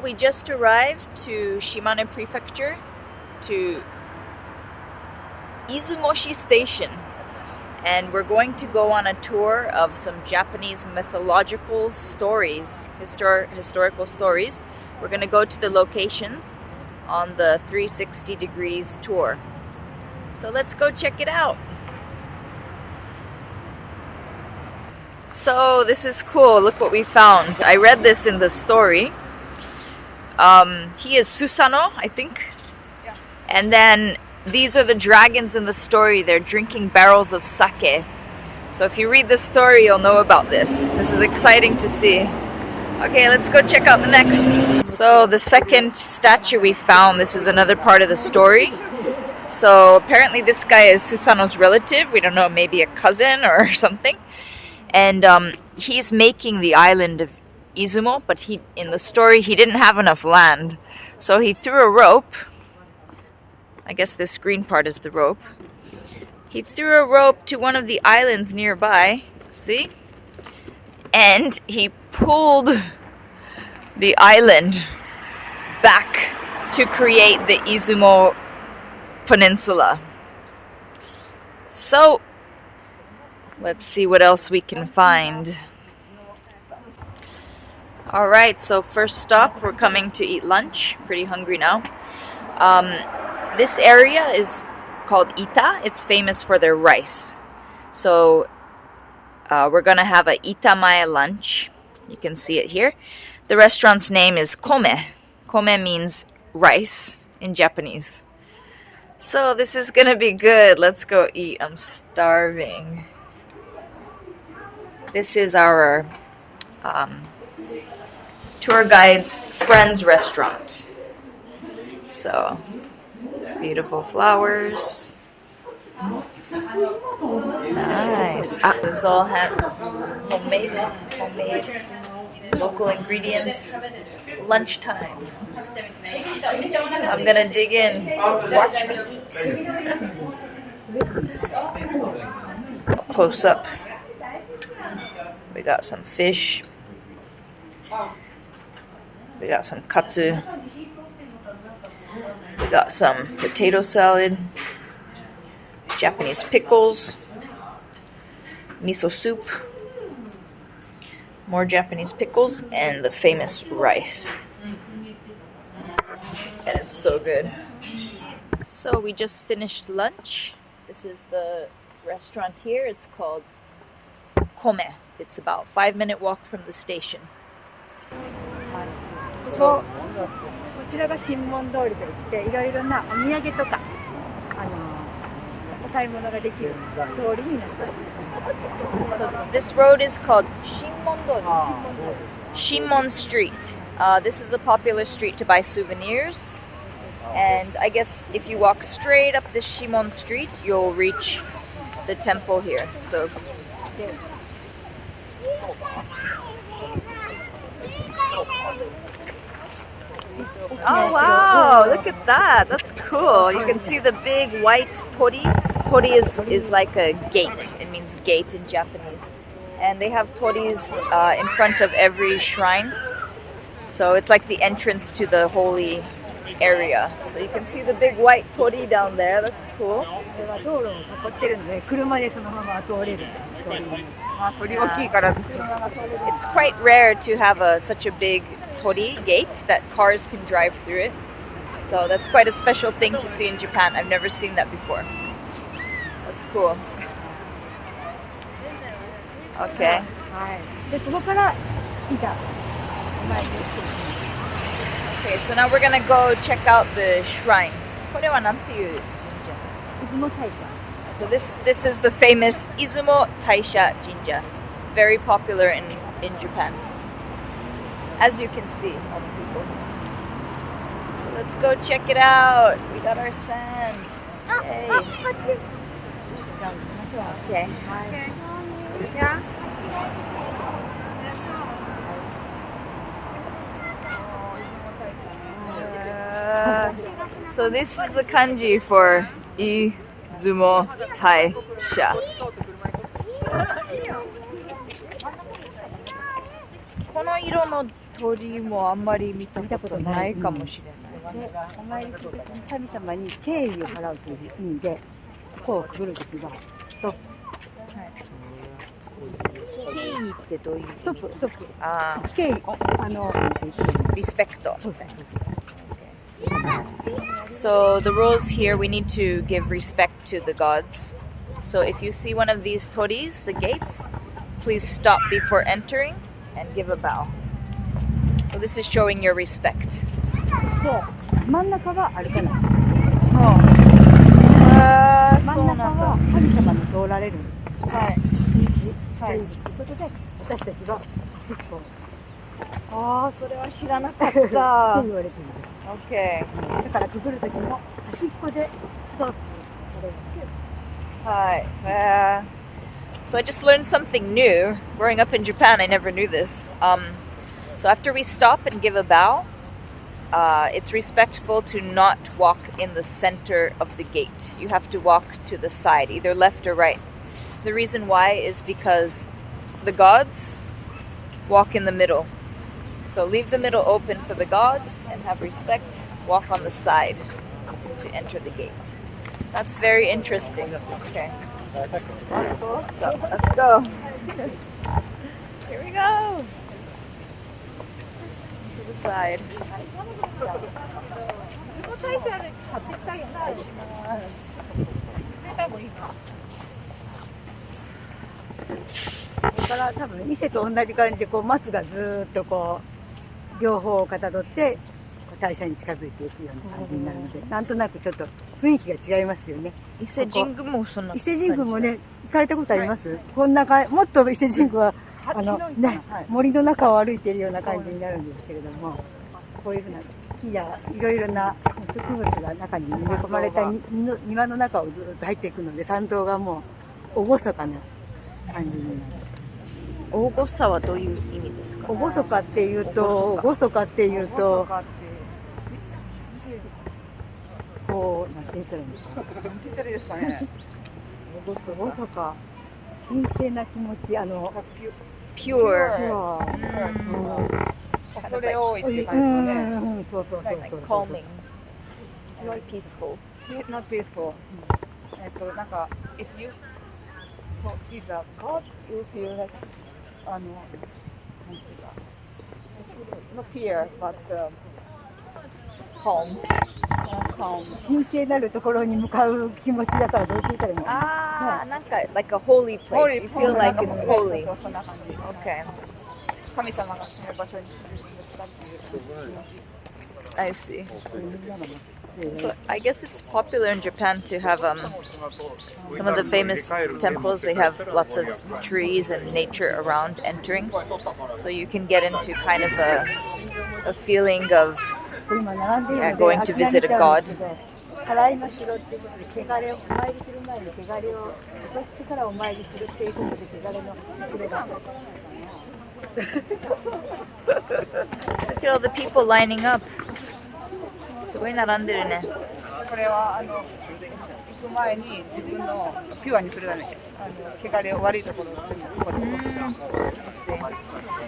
We just arrived to Shimane prefecture, to Izumoshi station, and we're going to go on a tour of some Japanese mythological stories, historical stories. We're going to go to the locations on the 360 degrees tour. So let's go check it out. So this is cool. Look what we found. I read this in the story. He is Susano, I think. Yeah. And then these are the dragons in the story. They're drinking barrels of sake. So if you read the story, you'll know about this. This is exciting to see. Okay, let's go check out the next. So the second statue we found, this is another part of the story. So apparently this guy is Susano's relative. We don't know, maybe a cousin or something. And he's making the island of Izumo, but in the story he didn't have enough land. So he threw a rope. I guess this green part is the rope. He threw a rope to one of the islands nearby. See? And he pulled the island back to create the Izumo Peninsula. So let's see what else we can find. Alright, so first stop, we're coming to eat lunch. Pretty hungry now. This area is called Ita. It's famous for their rice. So we're going to have a Itamae lunch. You can see it here. The restaurant's name is Kome. Kome means rice in Japanese. So this is going to be good. Let's go eat. I'm starving. This is our tour guide's friend's restaurant. So, beautiful flowers. Nice. It's all homemade, local ingredients. Lunchtime. I'm gonna dig in. Watch me eat. Close up. We got some fish. We got some katsu. We got some potato salad. Japanese pickles. Miso soup. More Japanese pickles. And the famous rice. And it's so good. So we just finished lunch. This is the restaurant here. It's called Kome. It's about 5-minute walk from the station. こちらが神門通りといっていろいろなお土産とかお買い物ができる通りになっています。 So this road is called Shinmon Street. This is a popular street to buy souvenirs. And I guess if you walk straight up this Shinmon Street, you'll reach the temple here. So oh wow, look at that. That's cool. You can see the big white tori. Tori is like a gate. It means gate in Japanese. And they have toris in front of every shrine. So it's like the entrance to the holy area. So you can see the big white tori down there. That's cool. It's quite rare to have such a big tori gate that cars can drive through it. So that's quite a special thing to see in Japan. I've never seen that before. That's cool. Okay. Okay, so now we're gonna go check out the shrine. これはなんていう神社? So this is the famous Izumo Taisha Jinja. Very popular in Japan. As you can see, all the people. So let's go check it out. We got our sand. Yay. Okay. Yeah. So this is the kanji for Izumo Taisha. この色の鳥もあんまり見たことないかもしれない。で、お参りするときに神様に敬意を払うという意味で、ここをくぐるときは、ストップ。敬意ってどういう意味？ストップ、ストップ。ああ、敬意、リスペクト。そうそうそうそう。So the rules here, we need to give respect to the gods. So if you see one of these tories, the gates, please stop before entering and give a bow. So this is showing your respect. で、真ん中は歩かない。真ん中は神様に通られる道ということで、私たちは端っこ。ああ、それは知らなかった。と言われているんです。Okay. だからくぐるときも端っこでストップされる。Hi. So I just learned something new. Growing up in Japan, I never knew this. So after we stop and give a bow, it's respectful to not walk in the center of the gate. You have to walk to the side, either left or right. The reason why is because the gods walk in the middle. So leave the middle open for the gods and have respect. Walk on the side to enter the gate. That's very interesting. Okay. So let's go. Here we go. To the side. これから多分伊勢と同じ感じでこう松がずーっとこう両方をかたどって大社に近づいていくような感じになるので、なんとなくちょっと雰囲気が違いますよね。伊勢神宮もそんな。伊勢神宮もね行かれたことあります？こんなかもっと伊勢神宮はね、森の中を歩いているような感じになるんですけれども、こういうふうな木やいろいろな植物が中に埋め込まれた庭の中をずっと入っていくので、参道がもう厳かな感じになる。大御所はどういう意味ですか？厳かっていうと、こうなんて言ったらいいんですか？なんて言ったらいいですかね。厳か、神聖な気持ち、pure。それを言って感じね。そうそうそうそう。calming。not peaceful。not peaceful。なんか if you see the God, you feel likeなんていうか、not fear but calm。神聖なるところに向かう気持ちだからどう言ったらいいの？ああ、なんか like a holy place. You feel like it's holy. Okay. 神様が住む場所に近っている。I see. So I guess it's popular in Japan to have some of the famous temples. They have lots of trees and nature around entering, so you can get into kind of a feeling of going to visit a god. 払いの城っていうことで、汚れをお参りする前に汚れを落としてからお参りするっていうことで、汚れの城が。Look at all the people lining up. すごい並んでるね。これは行く前に自分のピュアにするために汚れを悪いところを全部ここで。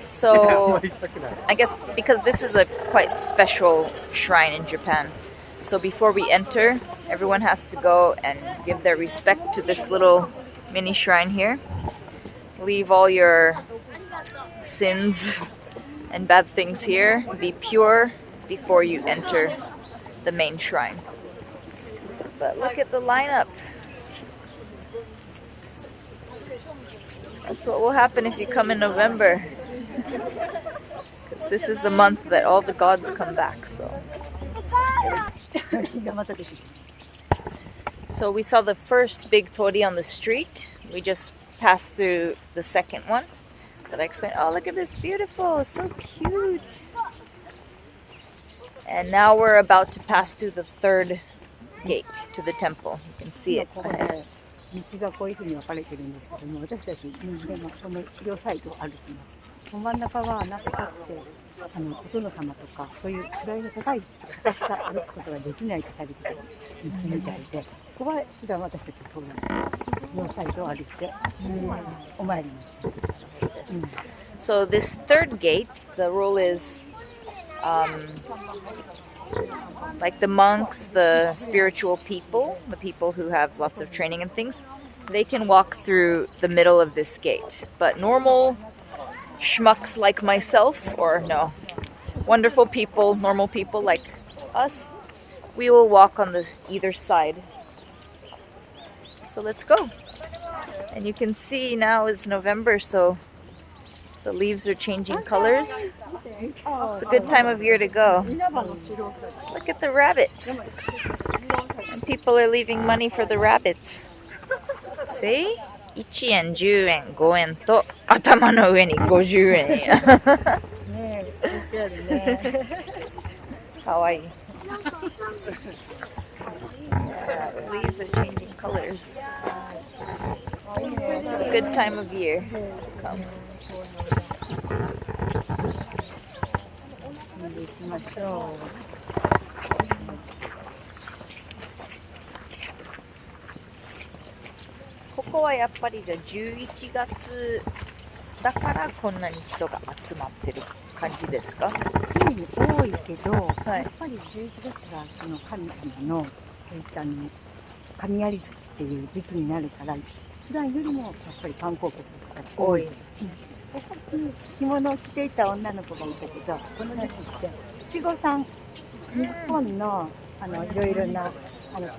So I guess because this is a quite special shrine in Japan. So before we enter, everyone has to go and give their respect to this little mini shrine here. Leave all your sins and bad things here. Be pure before you enter the main shrine. But look at the lineup. That's what will happen if you come in November. Because this is the month that all the gods come back. So we saw the first big tori on the street. We just passed through the second one. But I explained, oh, look at this, beautiful, so cute. And now we're about to pass through the third gate to the temple. You can see it ahead. 道がこういうふうに分かれてるんですけども、私たち人間はこの両サイドを歩きます。真ん中はなくかってお殿様とかそういう位の高い方しか歩くことができないとされている道みたいで、ここは普段私たち通る両サイドを歩いてお参りに。So this third gate, the rule is like the monks, the spiritual people, the people who have lots of training and things, they can walk through the middle of this gate. But normal schmucks like myself, or no, wonderful people, normal people like us, we will walk on the either side. So let's go. And you can see now is November, so the leaves are changing colors. It's a good time of year to go. Look at the rabbits. And people are leaving money for the rabbits. See? 1円、10円、5円と頭の上に50円。かわいい。Yeah, the leaves are changing colors. It's a good time of year to come. 行きましょう。ここはやっぱりじゃあ11月だからこんなに人が集まってる感じですか？多いけど、はい、やっぱり11月がその神様の神有月っていう時期になるから、普段よりもやっぱり観光客が多い。さっき着物を着ていた女の子がいたけど、この時期って七五三、日本のいろいろなちっ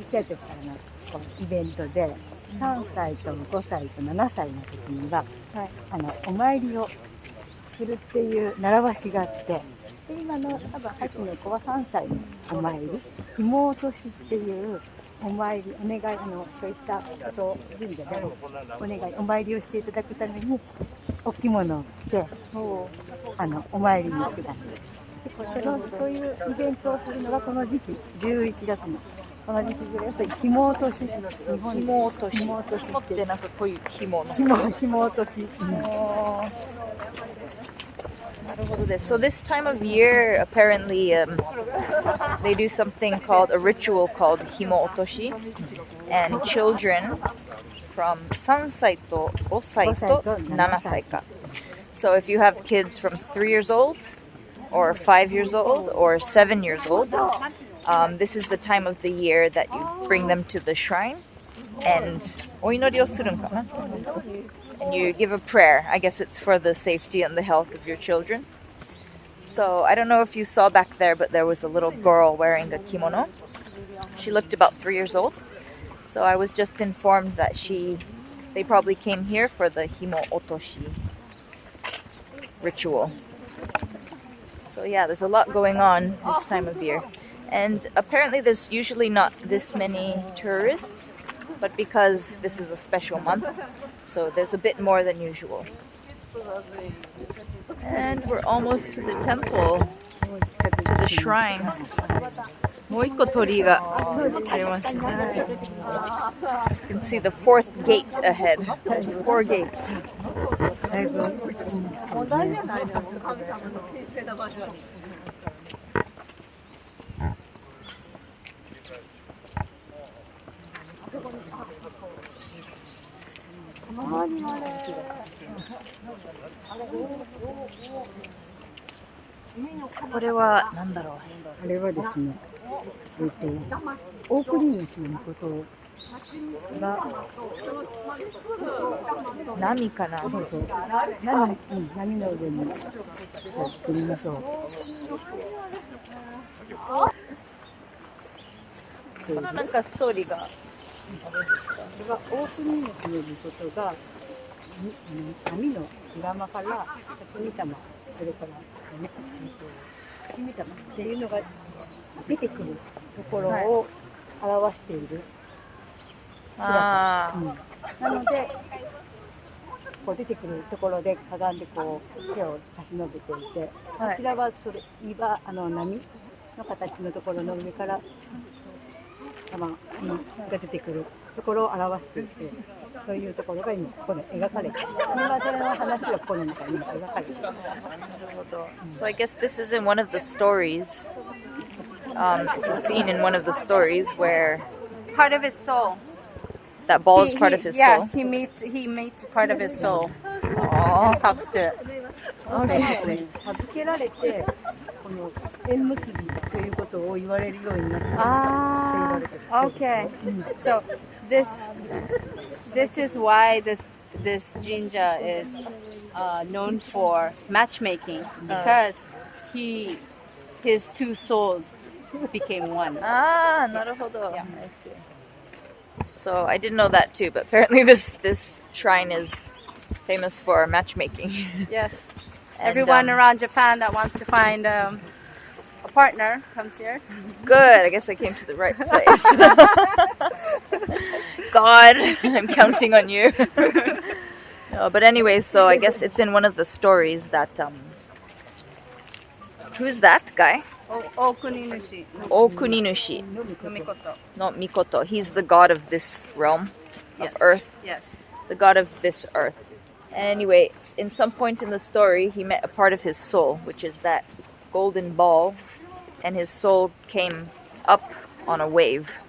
ちゃい時からのこうイベントで3歳と5歳と7歳の時には、お参りをするっていう習わしがあって、で今の多分さっきの子は3歳のお参り、紐落としっていうお参り、お願い、そういったことを神社でお願い、お参りをしていただくためにお着物を着てお参りに行くだけで、そういうイベントをするのがこの時期、11月のこの時期ぐらい、そういう紐落とし、日本紐落とし、紐落としってなんかこういう紐の紐落とし。なるほどです。So this time of year, apparently, they do something called a ritual called himo otoshi, and children from 3歳と5歳と7歳か。So if you have kids from 3 years old, or 5 years old, or 7 years old, this is the time of the year that you bring them to the shrine, and お祈りをするんかな。And you give a prayer. I guess it's for the safety and the health of your children. So I don't know if you saw back there, but there was a little girl wearing a kimono. She looked about 3 years old. So I was just informed that they probably came here for the himo otoshi ritual. So yeah, there's a lot going on this time of year. And apparently there's usually not this many tourists, but because this is a special month, so there's a bit more than usual. And we're almost to the temple, to the shrine. もう一個鳥居がありますね。You can see the fourth gate ahead. There's 4 gates. これは何だろう。あれはですね、大国主のことが波かな。そうそう、波の上に作りましょう。このなんかストーリーが。これは大国主のことが波の岩間から神玉、それから神玉っていうのが出てくるところを表している姿、なのでこう出てくるところでかがんでこう手を差し伸べていて、こちらはそれ岩波の形のところの上から玉が出てくるところを表していて、そういうところが今ここで描かれている。今までの話がここに描かれている。So I guess this is in one of the stories. It's a scene in one of the stories where part of his soul. That ball is part of his soul. Yeah, he meets part of his soul. And talks to it, basically. 預けられてこの縁結びということを言われるようになっていると言われている。Okay. So this is why this jinja is known for matchmaking, because his two souls became one. Ah, なるほど。I see. So I didn't know that too, but apparently this shrine is famous for matchmaking. Yes. And, Everyone around Japan that wants to find a partner comes here. Good. I guess I came to the right place. God, I'm counting on you. No, but anyway, so I guess it's in one of the stories that who's that guy? Okuninushi. Okuninushi no Mikoto. He's the god of this realm of earth. Yes. The god of this earth. Anyway, in some point in the story, he met a part of his soul, which is that golden ball, and his soul came up on a wave.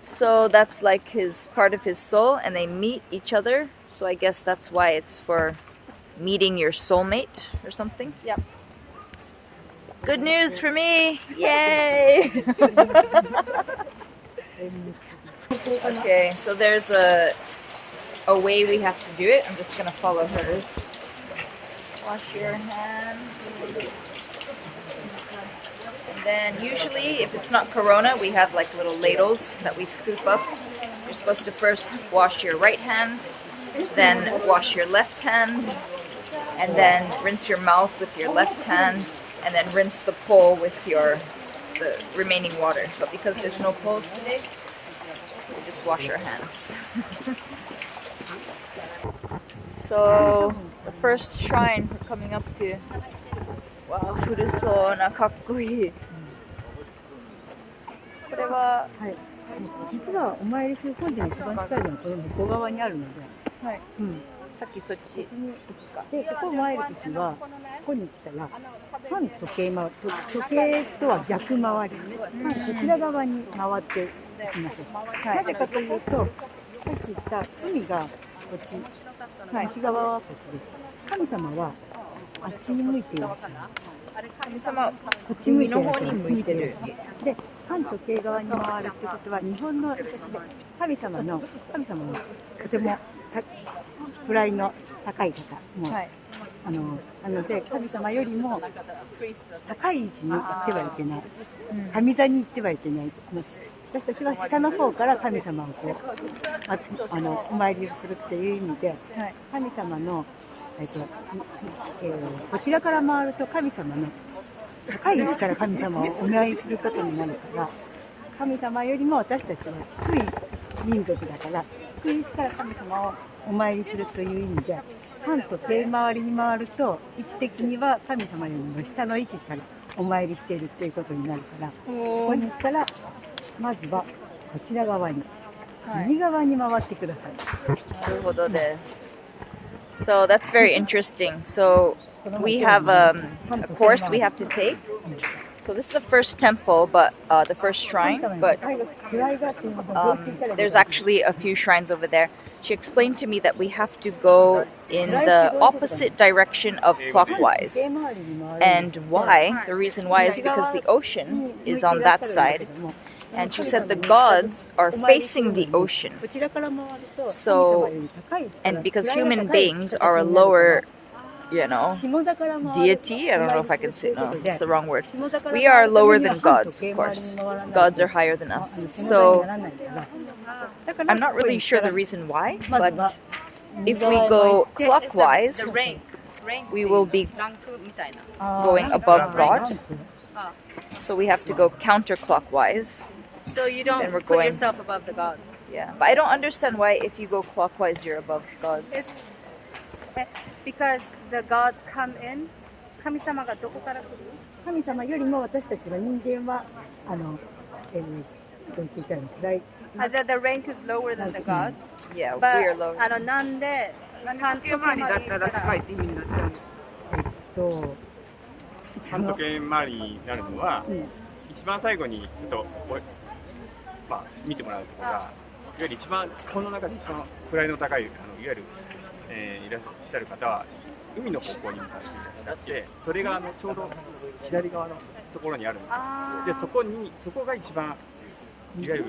So that's like his part of his soul, and they meet each other. So I guess that's why it's for meeting your soulmate or something. Yep. Good news for me! Yay! Okay, so there's a way we have to do it. I'm just gonna follow hers. Wash your hands. And then usually, if it's not Corona, we have like little ladles that we scoop up. You're supposed to first wash your right hand, then wash your left hand, and then rinse your mouth with your left hand, and then rinse the pole with the remaining water. But because there's no poles today, we just wash our hands. So the first shrine we're coming up to. Wow, furuso na kakkoi. これは、はい、実はお参りする本殿が一番近いのはこの向こう側にあるので、はい、さっきそっちでここを参るときはここに来たら反時計回り、時計とは逆回り、こちら側に回っていきます。なぜかというと、さっき言った海がこっち、西側はこっちです。神様はあっちに向いているんですよ。神様こっち向いてる海の方に向いてる。で、反時計側に回るってことは日本の神様のとても位の高い方も、なので神様よりも高い位置に行ってはいけない、神座に行ってはいけない。私たちは下の方から神様をこうお参りをするっていう意味で、神様のこちらから回ると神様の高い位置から神様をお参りすることになるから、神様よりも私たちは低い民族だから、低い位置から神様をお参りするという意味で、反時計回りに回ると位置的には神様よりも下の位置からお参りしているということになるから、ここに来たらまずはこちら側に、右側に回ってください。なるほどです。So that's very interesting. So we have a course we have to take. So this is the first temple, but the first shrine. But there's actually a few shrines over there. She explained to me that we have to go in the opposite direction of clockwise. And why? The reason why is because the ocean is on that side. And she said the gods are facing the ocean. So, and because human beings are a lower, deity, I don't know if I can say, no, it's the wrong word. We are lower than gods, of course. Gods are higher than us. So, I'm not really sure the reason why, but if we go clockwise, we will be going above God. So we have to go counterclockwise. So you don't put yourself above the gods. Yeah, but I don't understand why if you go clockwise you're above gods. It's because the gods come in. 神様がどこから来る？神様よりも私たちは人間はどう言っていたらいいの？The rank is lower than the gods. Yeah, But we are lower. なんで反時計回りだったら高いって意味になっちゃう。反時計回りになるのは、一番最後にちょっと見てもらうところが、いわゆる一番この中で一番位の高いいわゆるいらっしゃる方は海の方向に向かっていらっしゃって、それがちょうど左側のところにあるんですよ。でそこが一番いわゆる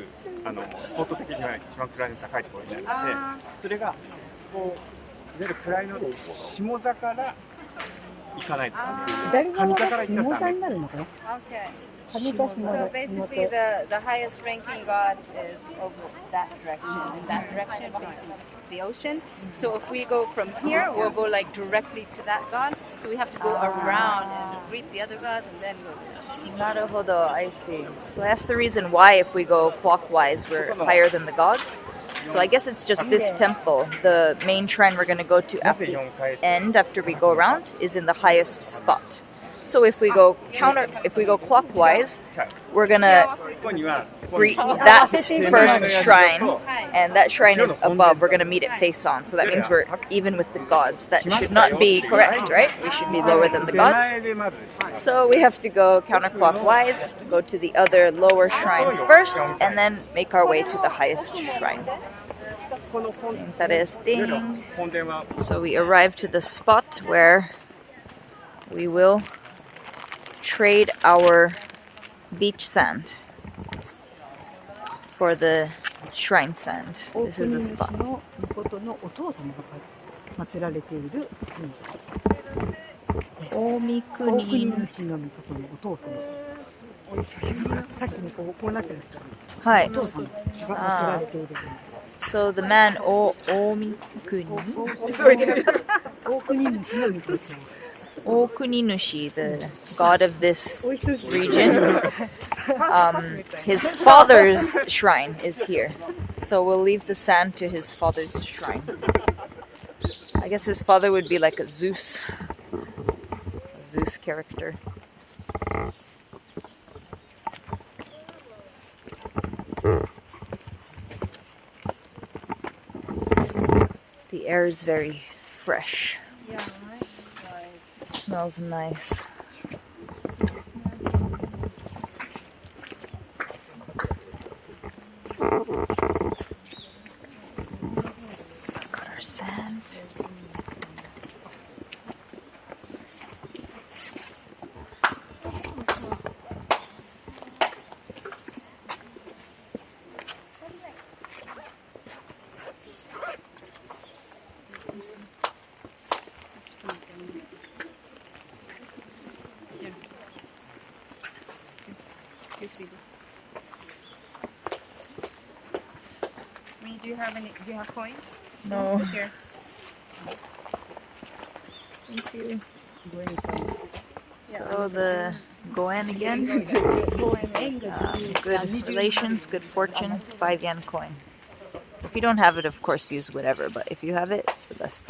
スポット的には一番位の高いところになるので、それがこういわゆる位の下座から行かないと左側上座からが行っちゃった下座になるのかな。 Okay. 上座下 So 座 basically, the highest ranking god is over that direction. In that direction, facing the ocean. So if we go from here, we'll go like directly to that god. So we have to go around and greet the other gods and then go. なるほど、I see. So that's the reason why if we go clockwise, we're higher than the gods. So I guess it's just this temple. The main shrine we're going to go to at the end after we go around is in the highest spot. So if we go clockwise, we're going to greet that first shrine, and that shrine is above. We're going to meet it face on. So that means we're even with the gods. That should not be correct, right? We should be lower than the gods. So we have to go counterclockwise, go to the other lower shrines first, and then make our way to the highest shrine. Interesting. So we arrived to the spot where we will trade our beach sand for the shrine sand. This is the spot. のことのお父様が祀られている大国主の御事のお父様。さっきにこうなってらっしゃる。はい。お父様が祀られている。So the man, 大国主の御事。大国主, the god of this region, his father's shrine is here. So we'll leave the sand to his father's shrine. I guess his father would be like a Zeus character. The air is very fresh. Yeah, right. Smells nice. So we've got our sand. Do you have coins? No. Here. Thank you. So the Goen again. Good relations, good fortune, 5 yen coin. If you don't have it, of course, use whatever. But if you have it, it's the best.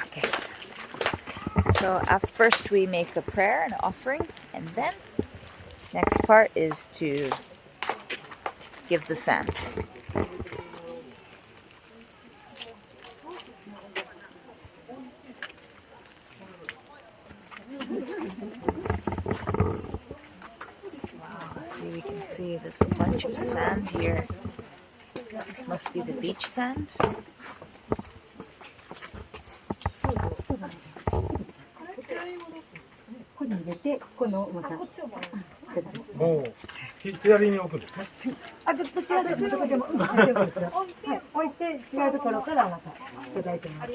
Okay. So at first we make a prayer and offering, and then next part is to give the sand. See, we can see there's a bunch of sand here. This must be the beach sand. ここに入れて、このまた。もう左に置くんですね。あ、どちらでもどこでも大丈夫ですよ。はい、置いて違うところからまたいただいてます。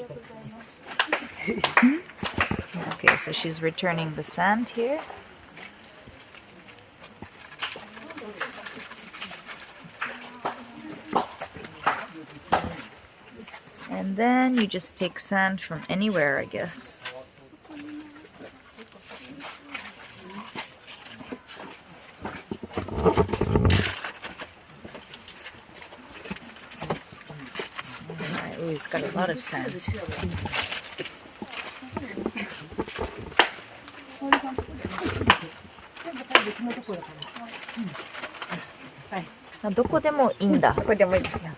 Okay, so she's returning the sand here. And then you just take sand from anywhere, I guess. Alright, ooh, he's got a lot of sand. あ、どこでもいいんだ。これでもいいですよ。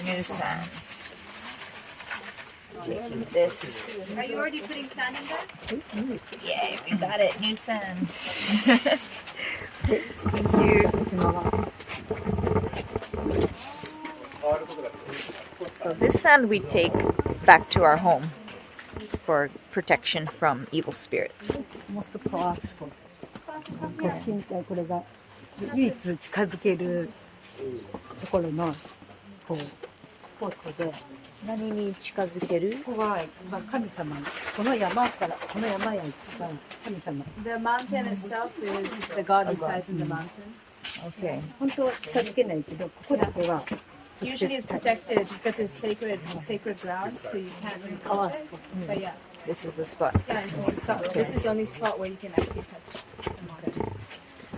New sands. Taking this. Are you already putting sand in there? Yay, we got it. New sands. Thank you. So this sand we take back to our home for protection from evil spirits. モストパワースポット。身体これが唯一近づけるところのこうスポットで。何に近づける？ここは神様、この山からこの山や一番神様。The mountain itself is the god resides in the mountain. Okay. 本当は近づけないけど、ここだけは Usually it's protected because it's sacred ground, so you can't really touch it. But yeah, This is the spot. yeah, it's just the spot. This is the only spot where you can actually touch the mountain.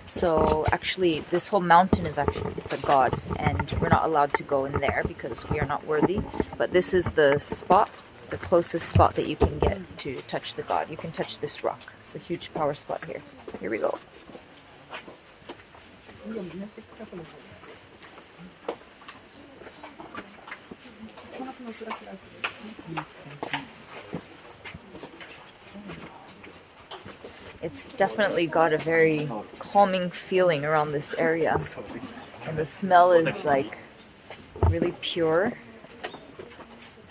So actually, this whole mountain is it's a god, and we're not allowed to go in there because we are not worthy. But this is the spot, the closest spot that you can get to touch the god. You can touch this rock. It's a huge power spot here. Here we go. It's definitely got a very calming feeling around this area. And the smell is like really pure.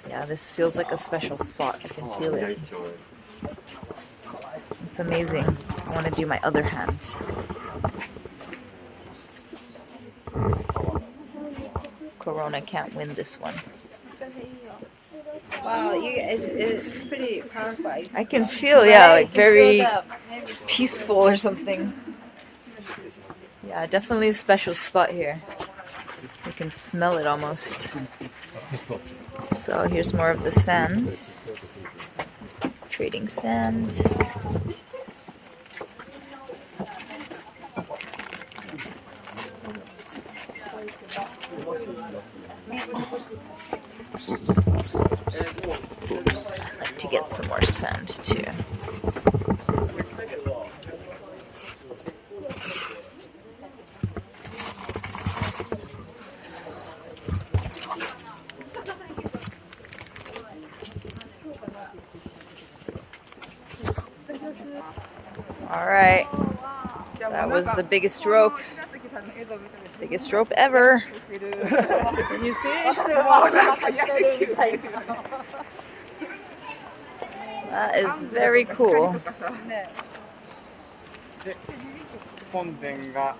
Yeah, this feels like a special spot. I can feel it. It's amazing. I want to do my other hand. Corona can't win this one. Wow, it's pretty powerful. I can feel, yeah, like very Feel peaceful or something. Yeah, definitely a special spot here. You can smell it almost. So here's more of the sands. Trading sand. I'd like to get some more sand too. All right, that was the biggest rope. Biggest rope ever. Can you see? That is very cool. 本殿が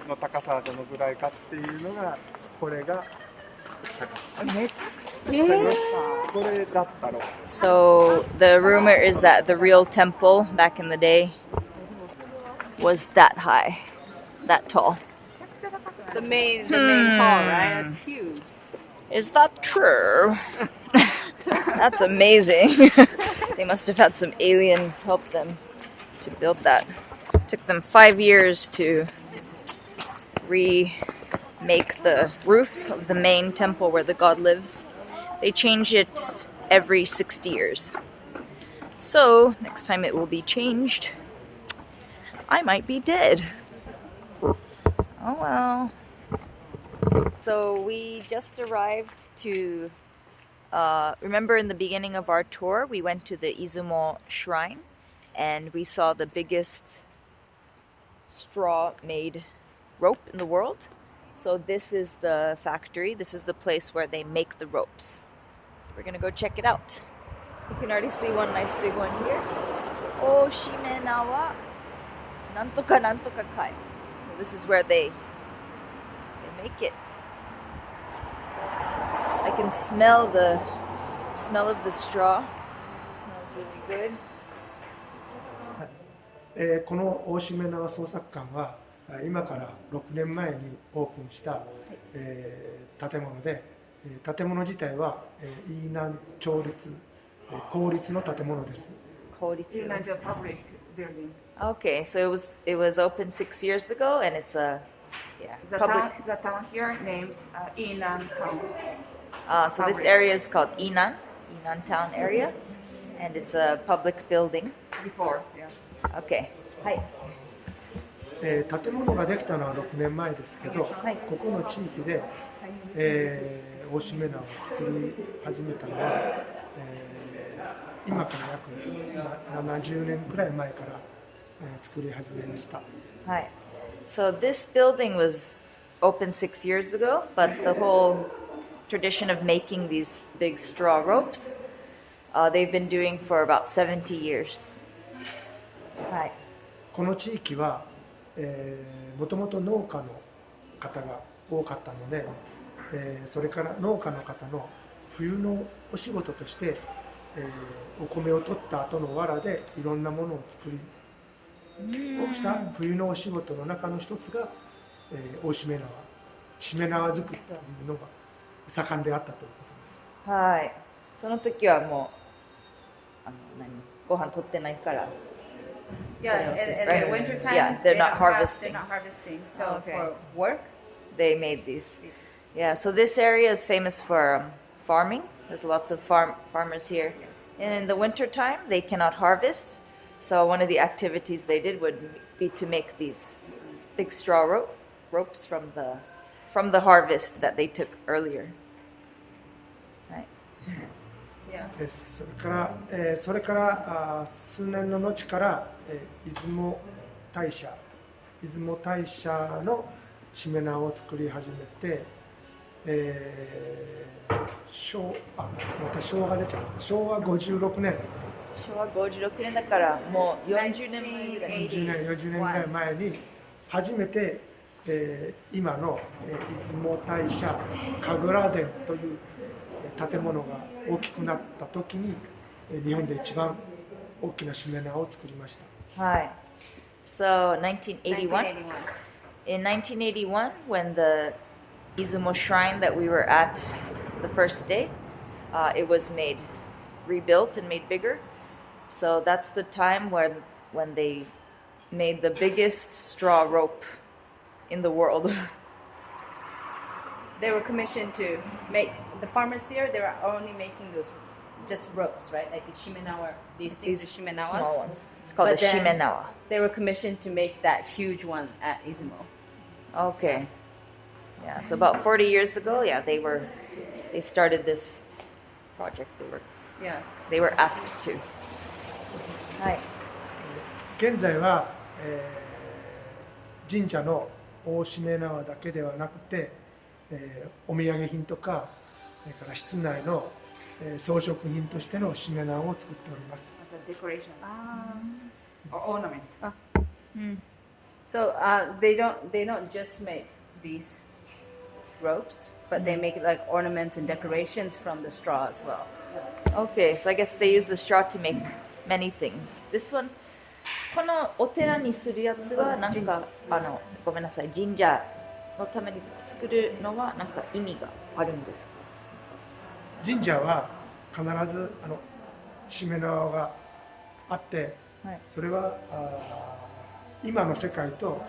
の高さはどのぐらいかっていうのがこれがこれだったろう。 So the rumor is that the real temple back in the day was that high, that tall. the main hall, right? That's huge. Is that true? That's amazing. They must have had some aliens help them to build that. Took them 5 years to remake the roof of the main temple where the god lives. They change it every 60 years. So, next time it will be changed, I might be dead. Oh well. So we just arrived to, remember in the beginning of our tour, we went to the Izumo Shrine and we saw the biggest straw-made rope in the world. So this is the factory. This is the place where they make the ropes. So we're gonna go check it out. You can already see one nice big one here. Ooshimenawa Nantoka Kai. So this is where they make it. I can smell of the straw. It smells really good. この大しめ縄創作館は今から6年前にオープンした、建物で、建物自体は、イーナン町立、公立の建物です。公立。It's a public building. Okay, so it was opened 6 years ago, and it's a public. The town here named Inan Town. So this area is called Inan Town area, and it's a public building. Before, yeah. Okay. はい。建物ができたのは6年前ですけど、ここの地域で、大しめ縄を作り始めたのは、今から約70年くらい前から、作り始めました。はい。So this building was opened 6 years ago, but the whole tradition of making these big straw ropes, they've been doing for about 70 years. はい。この地域はもともと農家の方が多かったので、それから農家の方の冬のお仕事として、お米を取った後の藁でいろんなものを作りした冬のお仕事の中の一つが、大しめ縄、しめ縄作りというのが盛んであったということです。はい。その時はもうご飯取ってないから。Yeah, in the winter time, yeah, they're not harvesting. They're not harvesting. So Okay. for work, They made these. Yeah, so this area is famous for farming. There's lots of farmers here. And in the winter time, they cannot harvest. So one of the activities they did would be to make these big straw ropes from the harvest that they took earlier. Right. yeah. それから数年の後から、出雲大社のしめ縄を作り始めて、昭和56年昭和56年だからもう40年前ぐらい。40年ぐらい前に初めて、今の、出雲大社神楽殿という建物が大きくなった時に日本で一番大きなしめ縄を作りました。はい。So 1981. In 1981, when the Izumo Shrine that we were at the first day, it was rebuilt and made bigger. So that's the time when they made the biggest straw rope in the world. They were commissioned to make the farmers here. They were only making those just ropes, right? Like the shimenawa. These things are shimenawas. Small one. It's called But a then Shimenawa. They were commissioned to make that huge one at Izumo. Okay. Yeah, so about 40 years ago, they started this project. Yeah. They were asked to. はい。現在は、神社の大しめ縄だけではなくて、お土産品とか、それから室内の、装飾品としてのしめ縄を作っております。Decoration. Or ornament. So they don't just make these ropes, but they make like ornaments and decorations from the straw as well. Okay, so I guess they use the straw to make many things. This one, このお寺にするやつはなんかごめんなさい、神社のために作るのはなんか意味があるんですか？神社は必ずしめ縄があって、はい、それは今の世界と、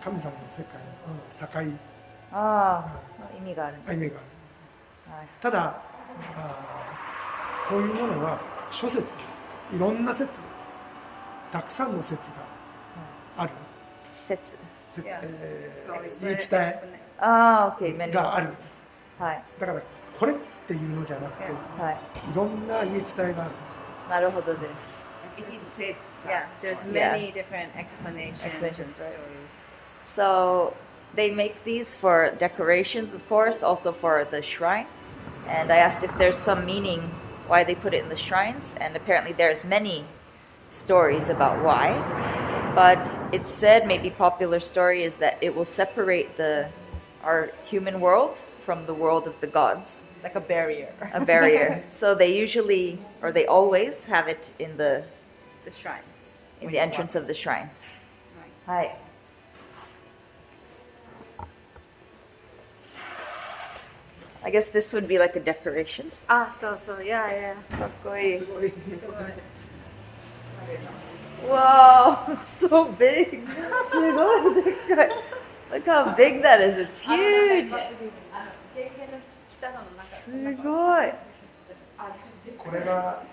神様の世界の境。意味がある。意味がある。はい、ただこういうものは諸説、いろんな説、たくさんの説がある。説。言い伝えがある。はい。だからこれっていうのじゃなくて、はい、いろんな言い伝えがある。なるほどです。Yeah, there's many different explanations and stories. So they make these for decorations, of course, also for the shrine. And I asked if there's some meaning why they put it in the shrines, and apparently there's many stories about why. But it's said, maybe popular story is that it will separate our human world from the world of the gods. Like a barrier. A barrier. So they usually, or they always have it in the shrines. In the entrance of the shrines. Right. Hi. I guess this would be like a decoration. So, yeah. かっこいい. Wow, it's so big. すごいでっかい. Look how big that is. It's huge. すごい. これが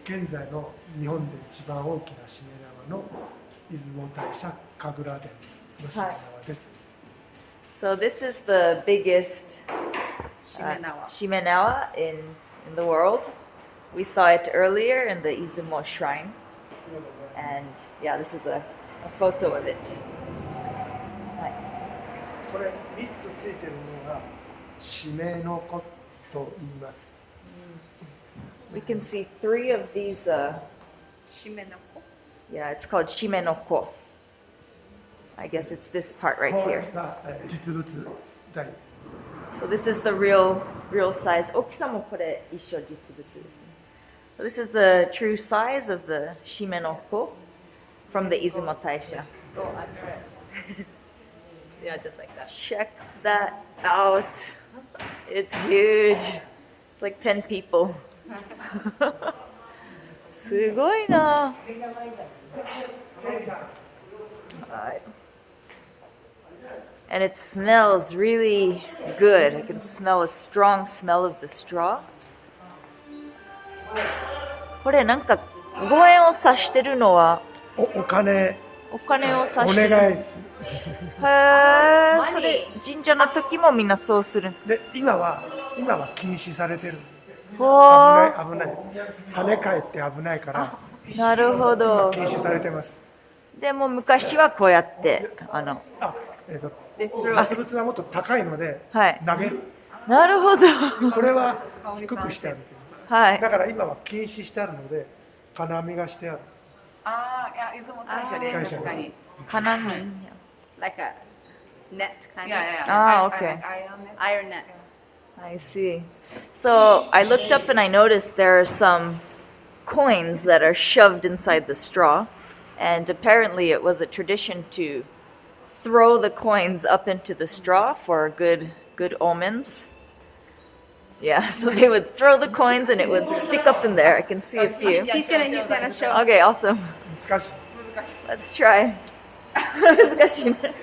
現在の日本で一番大きなしめ縄の出雲大社神楽殿のしめ縄です。So this is the biggest Shimenawa in the world. We saw it earlier in the Izumo Shrine. And yeah, this is a photo of it. これ3つついてるのがしめの子と言います。We can see 3 of these. Yeah, it's called Shimenoko. I guess it's this part right これ here. が実物大。 So this is the real size. 大きさもこれ一緒実物ですね。So this is the true size of the Shimenoko from the Izumo Taisha. Go under it. Yeah, just like that. Check that out. It's huge. It's like 10 people. すごいな。Alright. And it smells really good. I can smell a strong smell of the straw. これなんか5円を指してるのはお金お金を指おしてる。願いです。へー、それ神社の時もみんなそうする。で今は禁止されてる。ほー、危ない跳ね返って危ないからなるほど。禁止されてます。でも昔はこうやって実物はもっと高いのではい投げる。なるほど。これは低くしてある。はい。だから今は禁止してあるので金網がしてある。いつも大社で確かに。金網。Like a net kind of. Ah, okay. Iron net. I see. So I looked up and I noticed there are some coins that are shoved inside the straw, and apparently it was a tradition to throw the coins up into the straw for good omens. Yeah, so they would throw the coins and it would stick up in there. I can see a few. He's gonna show. Okay, awesome. 難しい。 Let's try. 難しいね。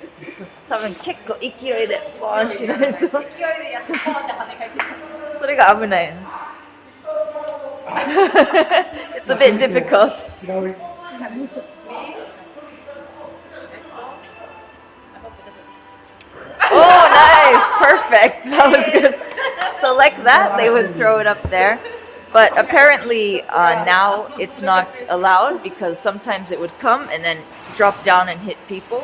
多分結構勢いでボーンしないと。勢いでやってポンって跳ね返ってくる。それが危ない。It's a bit difficult. 違う。Oh, nice. Perfect. That was good. So like that, they would throw it up there. But apparently now it's not allowed because sometimes it would come and then drop down and hit people.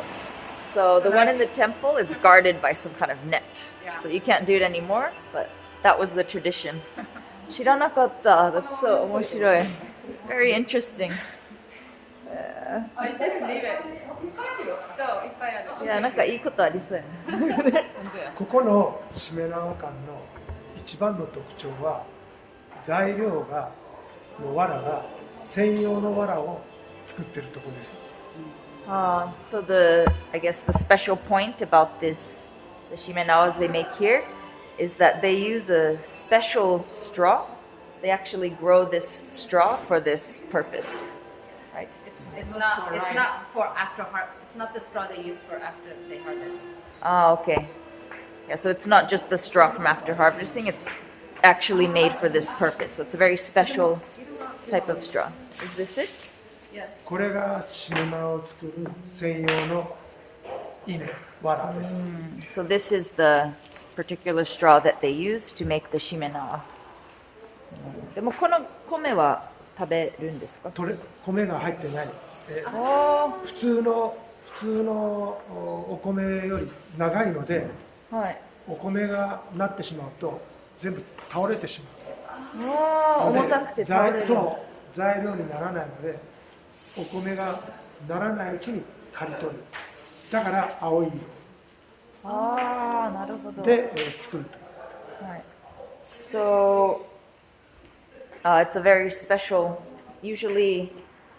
So the one in the temple is guarded by some kind of net. So you can't do it anymore, but that was the tradition. 知らなかった。That's so 面白い。Very interesting. I just leave it. そう、いっぱいある。いや、なんかいいことありそうやね。ここのしめ縄館の一番の特徴は材料がの藁が専用の藁を作ってるところです。So I guess the special point about the shimenawas they make here is that they use a special straw. They actually grow this straw for this purpose, right? It's not for after harvest. It's not the straw they use for after they harvest. Okay. Yeah, so it's not just the straw from after harvesting, it's actually made for this purpose. So it's a very special type of straw. Is this it? これがしめ縄を作る専用の稲、藁です。So this is the particular straw that they use to make the shimenawa. でもこの米は食べるんですか？米が入ってない。普通の大米より長いので、はい。お米がなってしまうと全部倒れてしまう。ああ、重たくて倒れる。そう材料にならないので、お米がならないうちに刈り取る。だから青い色ああ、なるほど。で、作ると。はい。So, it's a very special. Usually,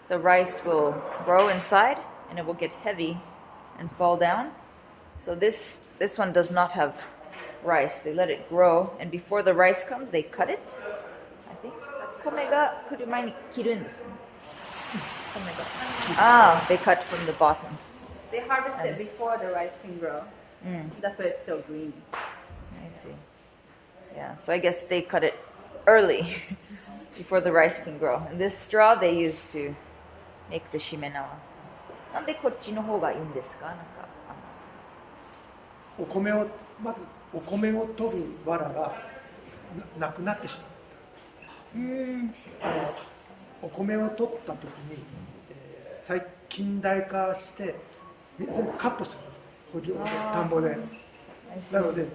the rice will grow inside, and it will get heavy and fall down. So this one does not have rice. They let it grow, and before the rice comes, they cut it. I think. 米が来る前に切るんですね。米が。Ah, they cut from the bottom. They harvest it before the rice can grow. That's why it's still green. I see. Yeah, so I guess they cut it early before the rice can grow. And this straw they use to make the shimenawa. なんでこっちの方がいいんですか？なんかお米をまずお米を取る藁がなくなってしまう。お米を取った時に、最近代化して全部カットする田んぼで。なので、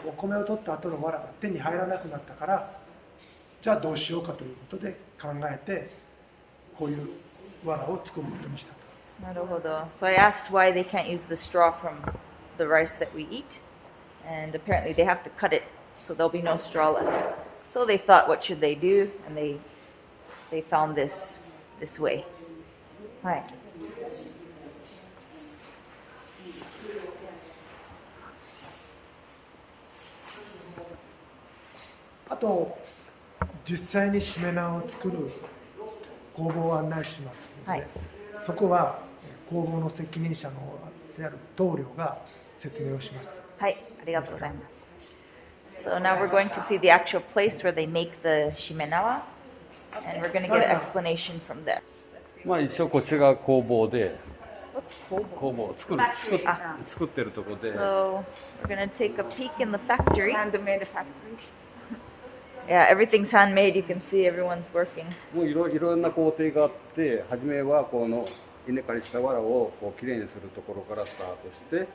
お米を取った後の藁が手に入らなくなったから、じゃあどうしようかということで考えてこういう藁を作ることにした。なるほど。So I asked why they can't use the straw from the rice that we eat, and apparently they have to cut it so there'll be no straw left. So they thought, what should they do? And they found this way. はい。あと実際にしめ縄を作る工房を案内しますので、はい、そこは工房の責任者のである棟梁が説明をします。はい、ありがとうございます。So now we're going to see the actual place where they make the shimenawa, and we're going to get an explanation from there. まあ一応こっちが工房で、工房作ってるところで。So we're going to take a peek in the factory. Handmade factory. Yeah, everything's handmade. You can see everyone's working. もういろんな工程があって、初めはこの稲刈りした藁をこうきれいにするところからスタートして、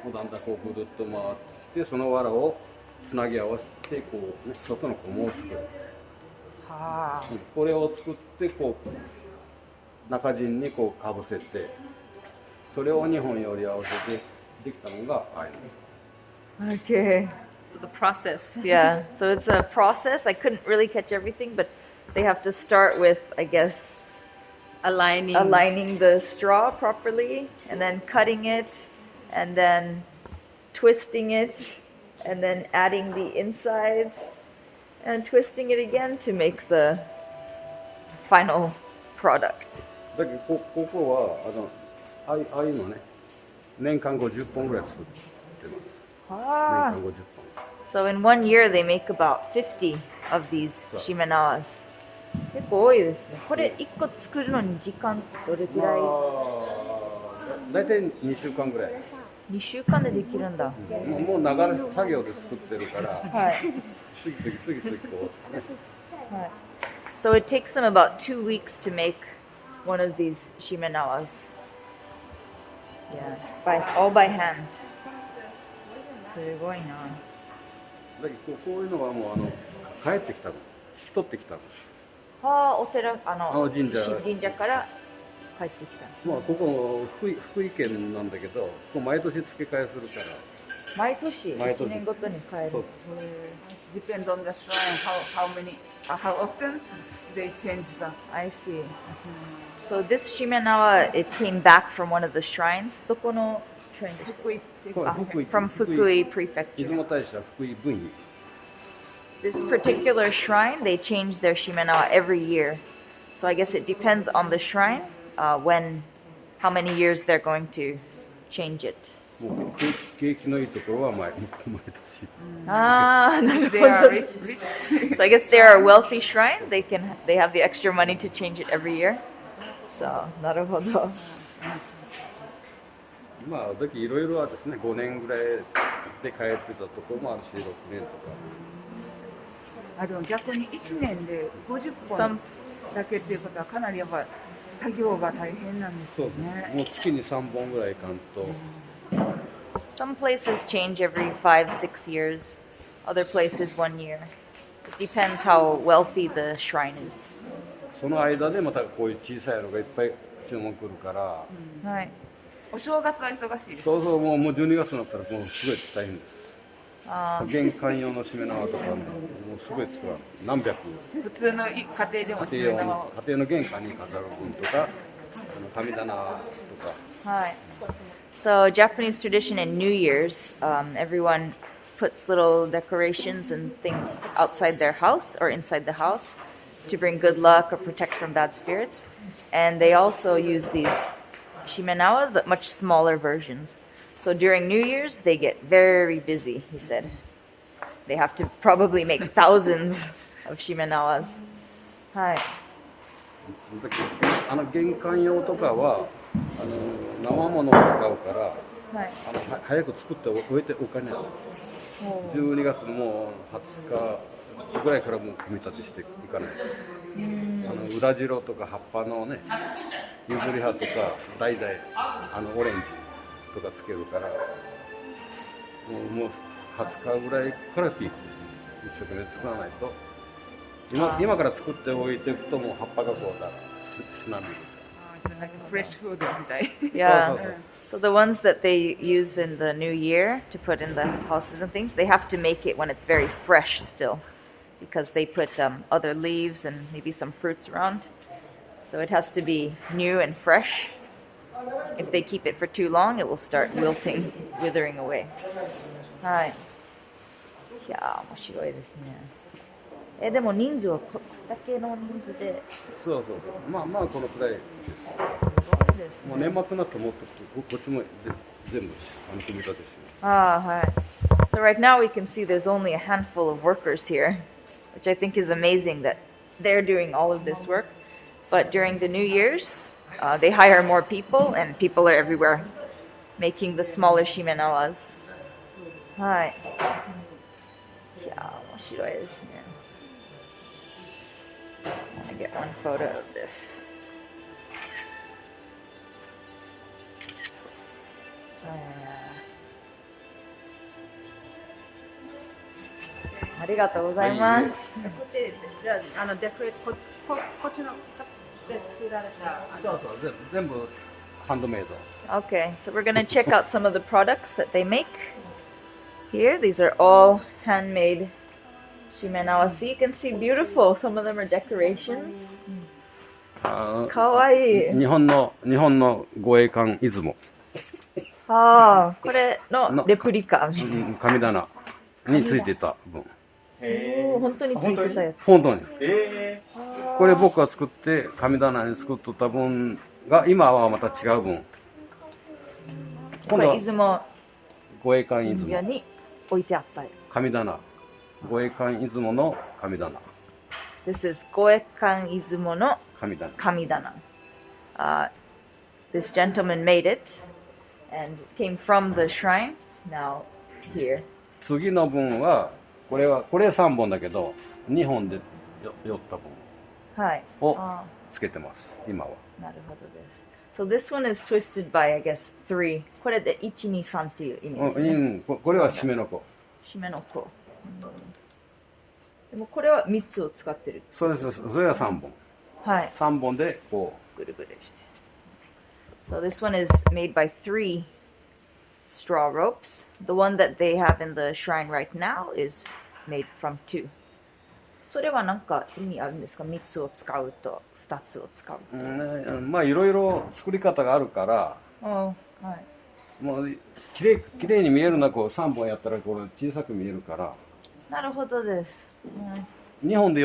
もうだんだんこうぐるっと回ってきて、その藁をつなぎ合わせてこう、ね、外の菰を作る。これを作ってこう中陣にこうかぶせて、それを2本より合わせてできたのがああいうの。Okay. So the process. Yeah, so it's a process. I couldn't really catch everything, but they have to start with, I guess, aligning the straw properly, and then cutting it, and then twisting it, and then adding the insides, and twisting it again to make the final product. だけどここはああいうのね、年間50本ぐらい作ってます。年間50本。So in 1 year they make about 50 of these shimenawas. 結構多いですね。これ1個作るのに時間どれくらい？大体2週間ぐらい。2週間でできるんだ。もう流れ作業で作ってるから、はい。次々こう、ね。はい。So it takes them about 2 weeks to make one of these shimenawas. Yeah, all by hand. すごいな。だけどこういうのはもう帰ってきたの、引き取ってきたの。はあ、お寺神社から帰ってきた。まあここ福井県なんだけど、ここ毎年付け替えするから。毎年1年ごとに変える。そう。Depends on the shrine, how often they change the. I see. So this Shimenawa, it came back from one of the shrines. どこの shrine でしたっけ？ From Fukui prefecture. 出雲大社福井分院。This particular shrine, they change their Shimenawa every year. So I guess it depends on the shrine, how many years they're going to change it. もう景気のいいところは毎年。Ah, They are rich. so I guess they're a wealthy shrine. They have the extra money to change it every year. So, なるほど。まあだけいろいろはですね、5年ぐらいで帰ってたところもあるし、6年とか。逆に1年で50本だけっていうことはかなりやっぱ作業が大変なんですそうよね。もう月に3本ぐらいいかんと、 Some places change every 5-6 years, other places 1 year. It depends how wealthy the shrine is. その間でまたこういう小さいのがいっぱい注文来るから、はい。お正月は忙しいです。そうそうもう12月になったらもうすごい大変です。玄関用のしめ縄とかもうすごい作られる。何百普通の家庭でも家庭用家庭の玄関に飾る分とか、神棚とか。Hi. So Japanese tradition in New Year's, everyone puts little decorations and things outside their house or inside the house to bring good luck or protect from bad spirits. And they also use these shimenawas, but much smaller versions. So during New Year's, they get very busy, he said. They have to probably make thousands of shimenawas. Hi. 玄関用とかは生物を使うから、はい。早く作っておいておかない。12月のもう20日ぐらいからもう組み立てしていかない。裏白とか葉っぱのね、譲り葉とか代々オレンジとかつけるから、もう20日ぐらいからピークですね。一生懸命作らないと。今から作っておいていくともう葉っぱがこうだしなみる。なんかフレッシュフードみたい。Yeah. そう So the ones that they use in the new year to put in the houses and things, they have to make it when it's very fresh still, because they put other leaves and maybe some fruits around. So it has to be new and fresh. If they keep it for too long, it will start wilting, withering away. はい。いやー、面白いですね。でも人数はこれだけの人数で。そうまあこのくらいです。すごいですね。もう年末になってもっとこっちも全部組み立てして。はい。So right now we can see there's only a handful of workers here, which I think is amazing that they're doing all of this work. But during the New Year's, they hire more people, and people are everywhere making the smaller shimenawas. はい。いやー、面白いですね。I'm gonna get one photo of this. ありがとうございます。こっちじゃあデコレートこっちので作られた。そう全部ハンドメイド。 Okay, so we're gonna check out some of the products that they make. Here, these are all handmade shimenawa. So you can see beautiful. Some of them are decorations. かわいい。日本の護衛艦出雲。これのレプリカ。神棚についてた分。本当についてたやつ。本当に。これ僕が作って神棚に作っとった分が今はまた違う分。これ出雲護衛艦出雲に置いてあった神棚。護衛艦出雲の神棚。This is 護衛艦出雲の神棚。神棚。This gentleman made it and came from the shrine. Now here. 次の分はこれ3本だけど2本で寄った分をつけてます。今は。なるほどです。So this one is twisted by, I guess, 3. これで1、2、3っていう意味ですね。これは締めの子。締めの子。でもこれは3つを使ってる。そうです。それは3本。はい。3本でこう。ぐるぐるして。So this one is made by 3 straw ropes. The one that they have in the shrine right now is made from 2. それは何か意味あるんですか ?3 つを使うと2つを使う。まあいろいろ作り方があるから、はい、もうきれいに見えるなこう3本やったらこれ小さく見えるから。なるほどです。2本で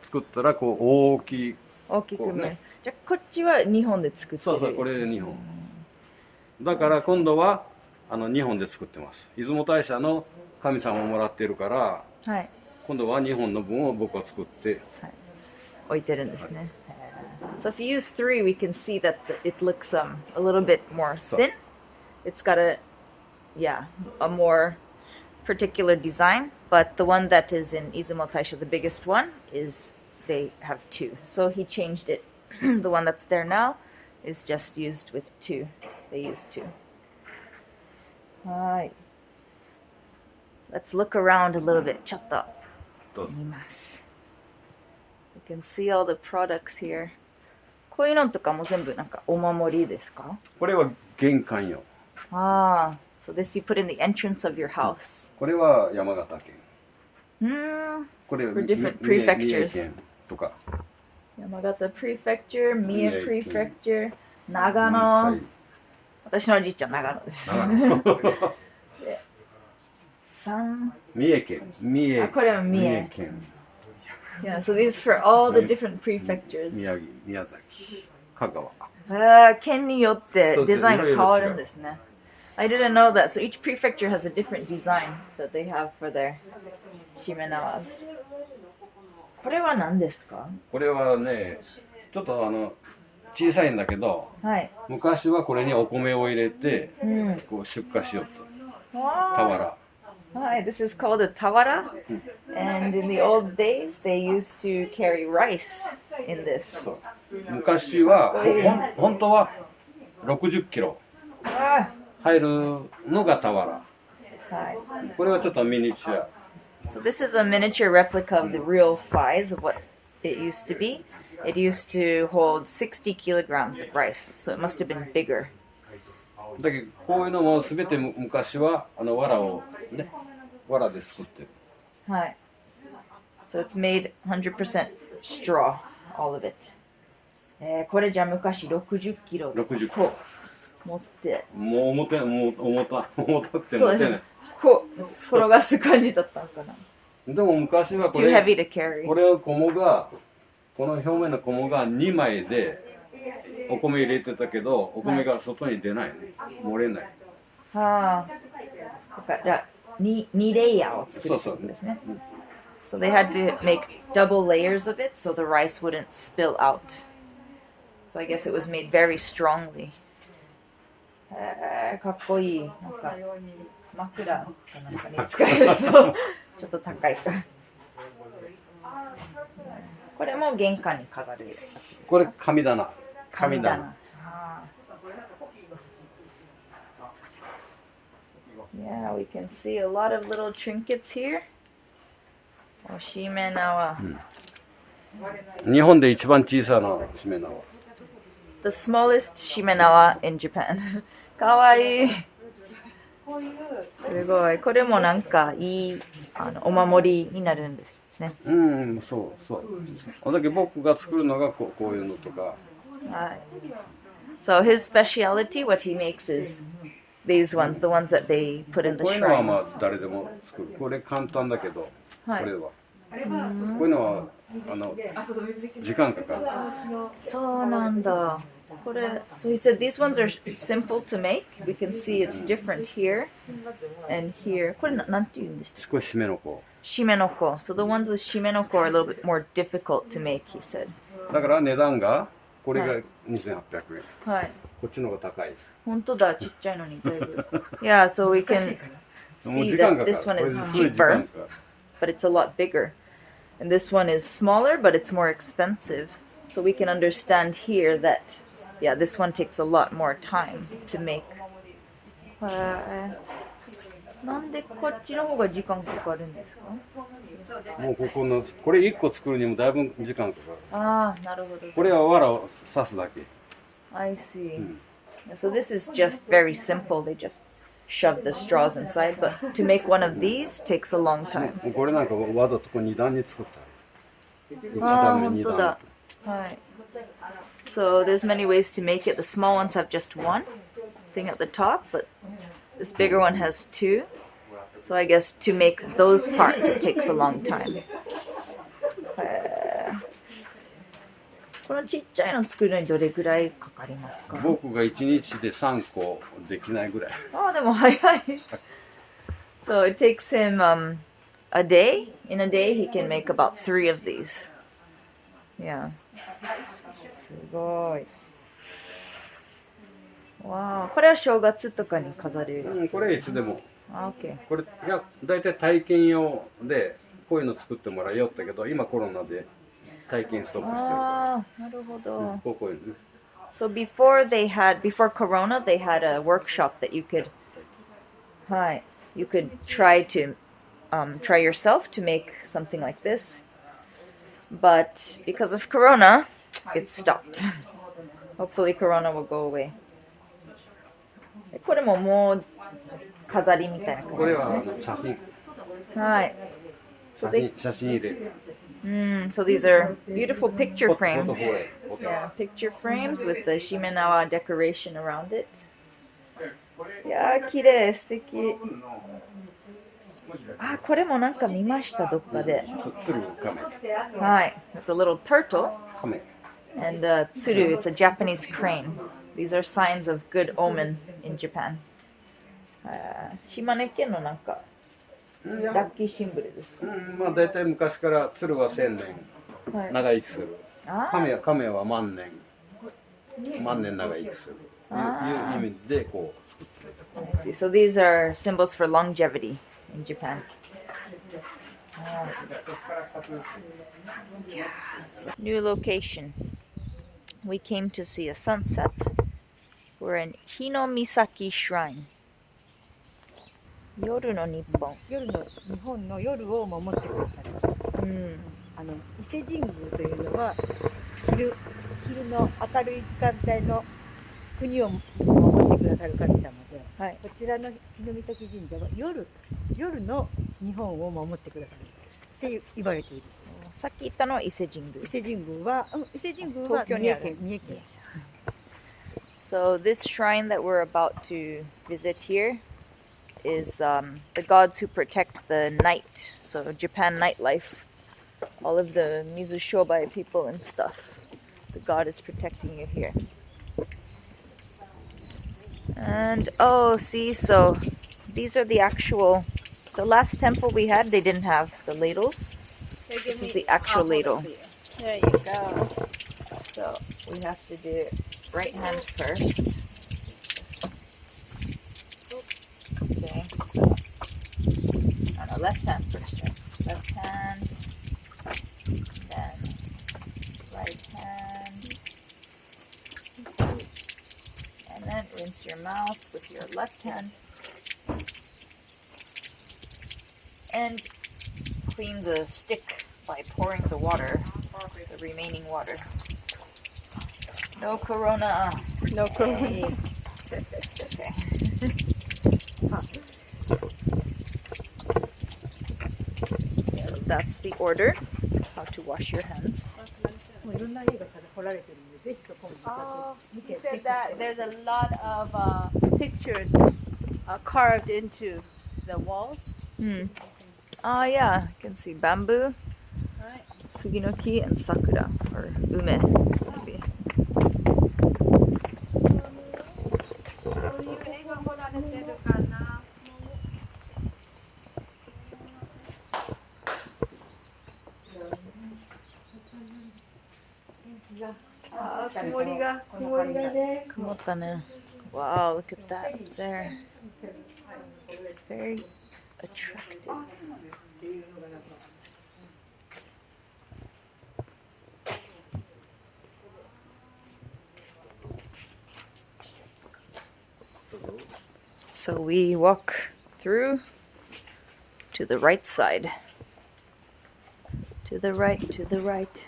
作ったらこう大きく見える。じゃあこっちは2本で作ってる。そうこれで2本。だから今度は2本で作ってます。出雲大社の神様をもらってるから、はい、今度は2本の分を僕は作って、はい、置いてるんですね。So if you use 3, we can see that it looks a little bit more thin. It's got a more particular design, but the one that is in Izumo Taisha, the biggest one, is they have 2. So he changed it The one that's there now is just used with 2. They use 2. Alright. Let's look around a little bit. ちょっと見ます。You can see all the products here. こういうのとかも全部なんかお守りですか？これは玄関よ。ああ、so this you put in the entrance of your house. これは山形県。これ For different 三重 prefectures. 県とか。山形 prefecture, 三重 prefecture, 長野。私のおじいちゃん長野です。三重県。これは三重県。Yeah, so these for all the different prefectures. 宮城、宮崎、香川。県によってデザインが変わるんですね。I didn't know that. So each prefecture has a different design that they have for their Shimenawas. これは何ですか？これはね、ちょっと小さいんだけど、はい。昔はこれにお米を入れて、こう出荷しようと。俵。Hi, this is called a tawara, and in the old days they used to carry rice in this. 昔は本当は60キロ入るのが俵。これはちょっとミニチュア。So this is a miniature replica of the real size of what it used to be. It used to hold 60 kilograms of rice, so it must have been bigger. だけどこういうのもすべて昔は藁をね、藁で作ってる。はい。So it's made 100% straw, all of it. これじゃ昔60キロ60キロ持って。もう重たくて持てない。こう転がす感じだったのかな。でも昔はこ It's too れ heavy to carry. これをこの表面の菰が2枚でお米入れてたけど、お米が外に出ないね。漏れない。はあ。じゃあ2レイヤーを作るってことですね。So they had to make double layers of it so the rice wouldn't spill out. So I guess it was made very strongly. かっこいい。なんか枕かなんかに使えそう。ちょっと高いか。これも玄関に飾るやつ。これ神棚。神棚。Yeah, we can see a lot of little trinkets here. Ooshimenawa. 日本で一番小さなしめ縄。The smallest Shimenawa in Japan. かわいい。すごい。これもなんかいいお守りになるんですね。そう。だけど僕が作るのがこういうのとか。はい。So his specialty, what he makes is these ones, the ones that they put in the こういうのはまあ shrines. 誰でも作る。これ簡単だけど、はいこれは。こういうのは時間かかる。そうなんだ。これ、so he said these ones are simple to make. We can see it's different here and here. これなんて言うんでしたっけ？これしめの子。しめの子。So the ones with しめの子 are a little bit more difficult to make, he said. だから値段がこれが2800円。はい。こっちの方が高い。本当だ、ちっちゃいのにだいぶ。Yeah, so we can see that this one is cheaper, but it's a lot bigger. And this one is smaller, but it's more expensive. So we can understand here that, yeah, this one takes a lot more time to make. なんでこっちの方が時間かかるんですか？もうこれ1個作るにもだいぶ時間かかる。ああ、なるほど。これは藁を刺すだけ。I see. So this is just very simple. They just shove the straws inside. But to make one of these takes a long time. これなんかわざと2段に作った。1ああ、段目、2本当だ。段はい。So there's many ways to make it. The small ones have just one thing at the top, but this bigger one has two. So I guess to make those parts, it takes a long time. このちっちゃいの作るのにどれぐらいかかりますか？僕が1日で3個できないぐらい。ああ、でも早い。So it takes him a day. In a day, he can make about 3 of these. Yeah. すごい。わあ、これは正月とかに飾るやつ。これいつでも。Okay. これだいたい体験用でこういうの作ってもらいよったけど、今コロナで体験ストップしてるから。ああ、なるほど。ここにね。So before Corona, they had a workshop that you could try yourself to make something like this. But because of Corona, it stopped. Hopefully Corona will go away. これももう飾りみたいな感じですね。これは写真。はい。写真入れる。So these are beautiful picture frames. Yeah, picture frames with the Ooshimenawa decoration around it. いやー、綺麗、素敵。あ、これもなんか見ました、どっかで。鶴亀。はい。It's a little turtle. 亀。And tsuru, it's a Japanese crane. These are signs of good omen in Japan. 島根県のなんかラッキーシンボルですか？まあ大体昔から鶴は1000年、長生きする。亀は万年長生きする。いう意味でこう。So these are symbols for longevity in Japan. New location. We came to see a sunset. We're in Hinomisaki Shrine. 夜の日本。日本の夜を守ってくださる。伊勢神宮というのは昼の明るい時間帯の国を守ってくださる神様で、はい、こちらの日ノ岬神社は夜の日本を守ってくださるって言われている。さっき言ったのは伊勢神宮。伊勢神宮は三重県。So this shrine that we're about to visit here is the gods who protect the night. So Japan nightlife, all of the Mizushobai people and stuff. The god is protecting you here. And see, so these are the last temple we had, they didn't have the ladles. This is the actual ladle. There you go. So we have to do it right hand first. Okay, so left hand first, right? Left hand, then right hand, and then rinse your mouth with your left hand, and clean the stick by pouring the water, the remaining water. No corona. No corona. Okay. So that's the order, how to wash your hands. He said that there's a lot of pictures carved into the walls. Yeah, you can see bamboo, suginoki, and sakura, or ume. Maybe. Wow, look at that there. It's very attractive. So we walk through to the right side. To the right, to the right.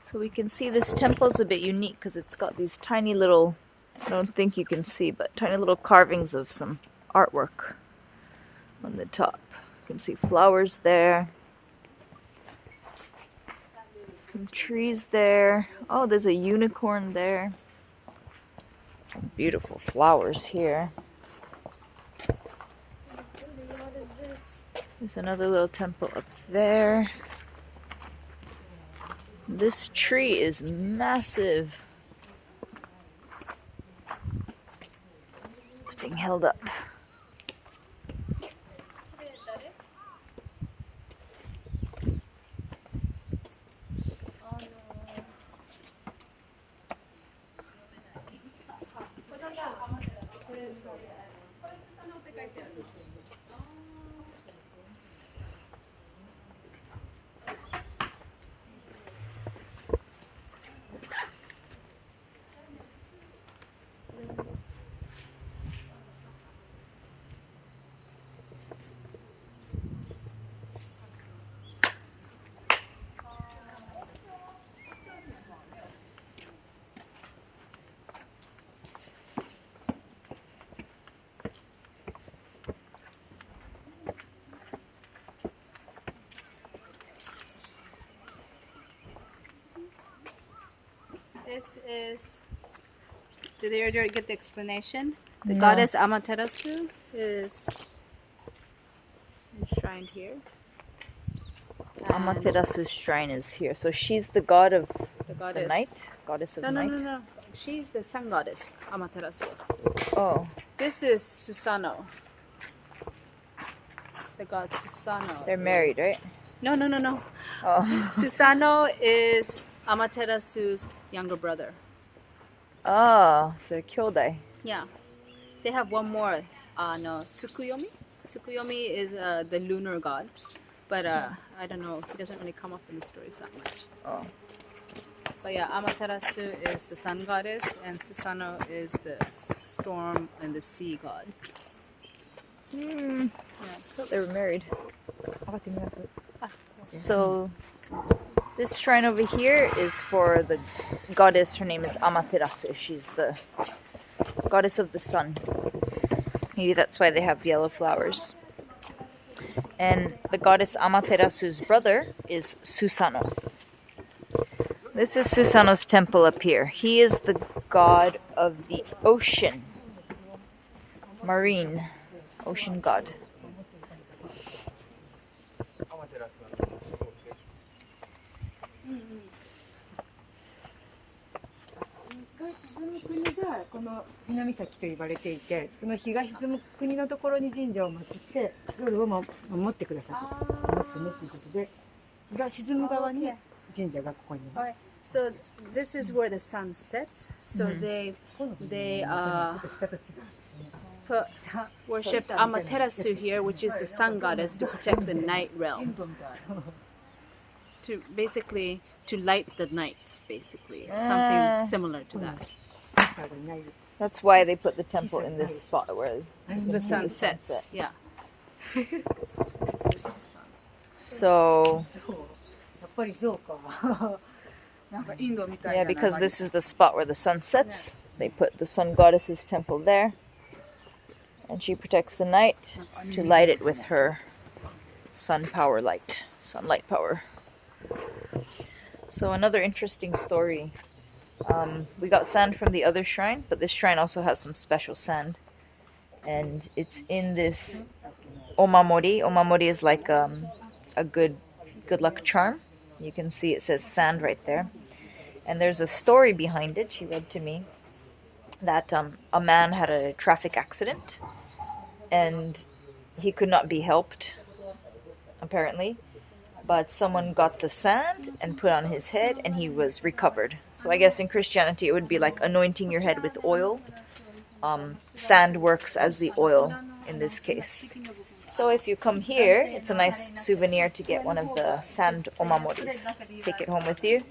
So we can see this temple's a bit unique because it's got these tiny little, I don't think you can see, but tiny little carvings of some artwork on the top. You can see flowers there. Some trees there. Oh, there's a unicorn there. Some beautiful flowers here. There's another little temple up there. This tree is massive. It's being held up. This is, did you already get the explanation? The goddess Amaterasu is enshrined here. And Amaterasu's shrine is here. So she's the god of the the goddess. night? Goddess of No, night? no. She's the sun goddess, Amaterasu. Oh, This is Susanoo. The god Susanoo. they're married, right? No. Oh. Susanoo is Amaterasu's younger brother. Oh, so they're kyodai. Yeah. They have one more. No, Tsukuyomi. Tsukuyomi is the lunar god. But I don't know. He doesn't really come up in the stories that much. Oh. But yeah, Amaterasu is the sun goddess, and Susanoo is the storm and the sea god. Hmm. Yeah. I thought they were married. So this shrine over here is for the goddess. Her name is Amaterasu. She's the goddess of the sun. Maybe that's why they have yellow flowers. And the goddess Amaterasu's brother is Susanoo. This is Susanoo's temple up here. He is the god of the ocean. Marine. Ocean god.この南岬と呼ばれていて、その日が沈む国のところに神社を祀って夜を守ってください。守ってねということで、日が沈む側に神社がここにある。 So this is where the sun sets. So they worshipped Amaterasu here, which is the sun goddess, to protect the night realm. To basically to light the night, basically something similar to that. That's why they put the temple in this spot where The sun sets. Yeah. So やっぱりそうか。 yeah, because this is the spot where the sun sets. They put the sun goddess's temple there. And she protects the night to light it with her sunlight power. So another interesting story. We got sand from the other shrine, but this shrine also has some special sand. And it's in this omamori. Omamori is like a good luck charm. You can see it says sand right there. And there's a story behind it, she read to me, that a man had a traffic accident and he could not be helped, apparently. But someone got the sand and put on his head and he was recovered. So I guess in Christianity it would be like anointing your head with oil. Sand works as the oil in this case. So if you come here, it's a nice souvenir to get one of the sand omamoris. Take it home with you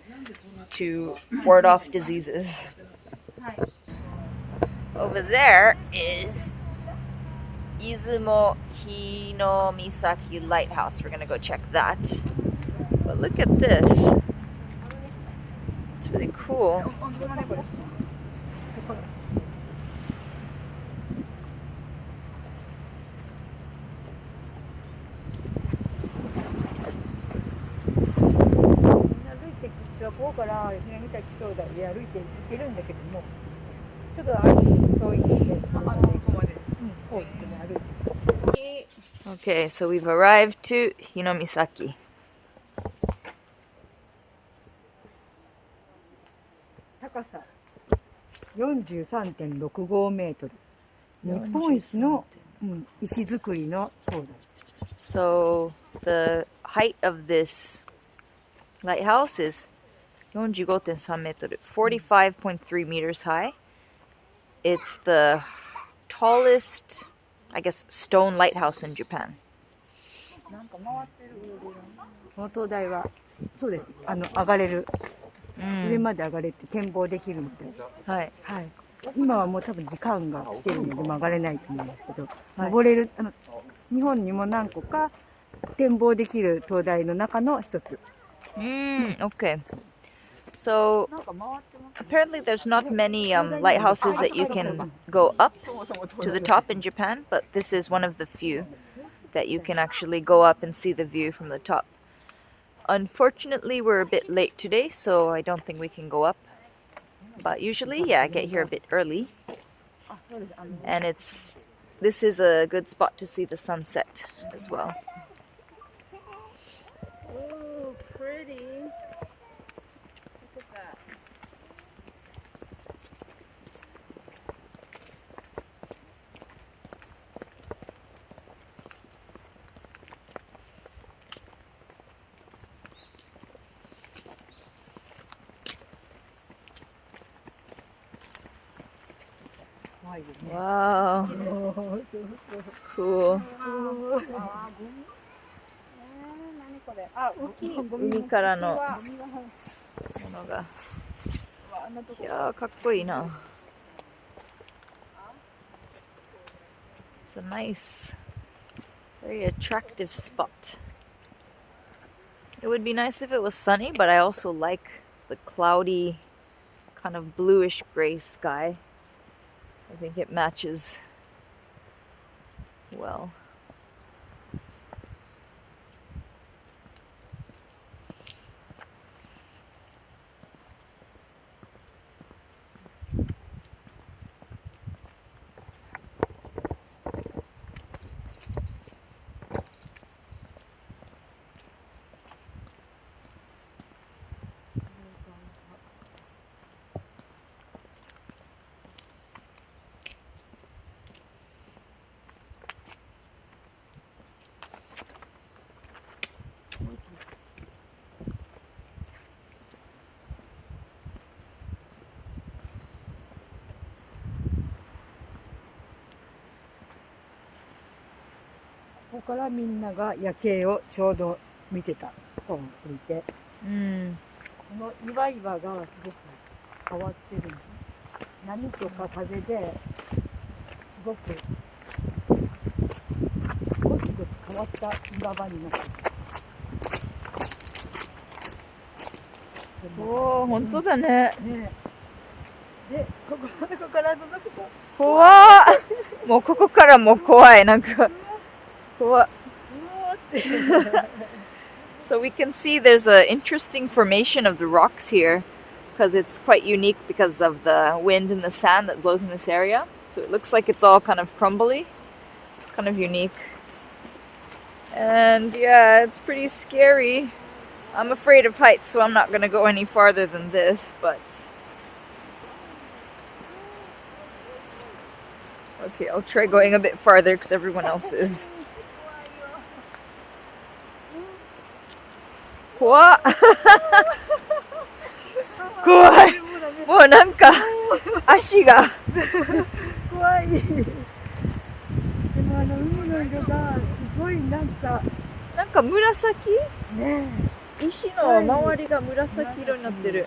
to ward off diseases. Over there is Izumo Hinomisaki Lighthouse. We're gonna go check that. But look at this. It's really cool. Okay, so we've arrived to Hinomisaki. 高さ 43.65 メートル。日本一の、石造りの灯台。So the height of this lighthouse is 45.3 meters, 45.3 meters high. It's the tallest, I guess, stone lighthouse in Japan. この灯台はそうです。上がれる、上まで上がれて展望できるみたい。はい。はい。今はもう多分時間が来てるので上がれないと思うんですけど、登れる日本にも何個か展望できる灯台の中の一つ。Okay. So apparently there's not many lighthouses that you can go up to the top in Japan, but this is one of the few that you can actually go up and see the view from the top. Unfortunately, we're a bit late today, so I don't think we can go up. But usually, yeah, I get here a bit early. And this is a good spot to see the sunset as well. Oh, pretty. Look at that. Wow. Cool. 海からのものが。いやー、かっこいいな。It's a nice, very attractive spot. It would be nice if it was sunny, but I also like the cloudy, kind of bluish gray sky. I think it matches well.ここからみんなが夜景をちょうど見てたと思っていて、この岩々がすごく変わってるんです。波とか風ですごくゴツゴツ変わった岩場になってる。おー、本当だね。で、ここから届くと怖っ。もうここからもう怖い。なんか怖っ。So we can see there's an interesting formation of the rocks here because it's quite unique because of the wind and the sand that blows in this area. So it looks like it's all kind of crumbly. It's kind of unique. And yeah, it's pretty scary. I'm afraid of heights, so I'm not going to go any farther than this, but okay, I'll try going a bit farther because everyone else is. 怖っ。怖い。もうなんか足が怖い。でも海の色がすごいなんか紫？ねえ。石の周りが紫色になってる。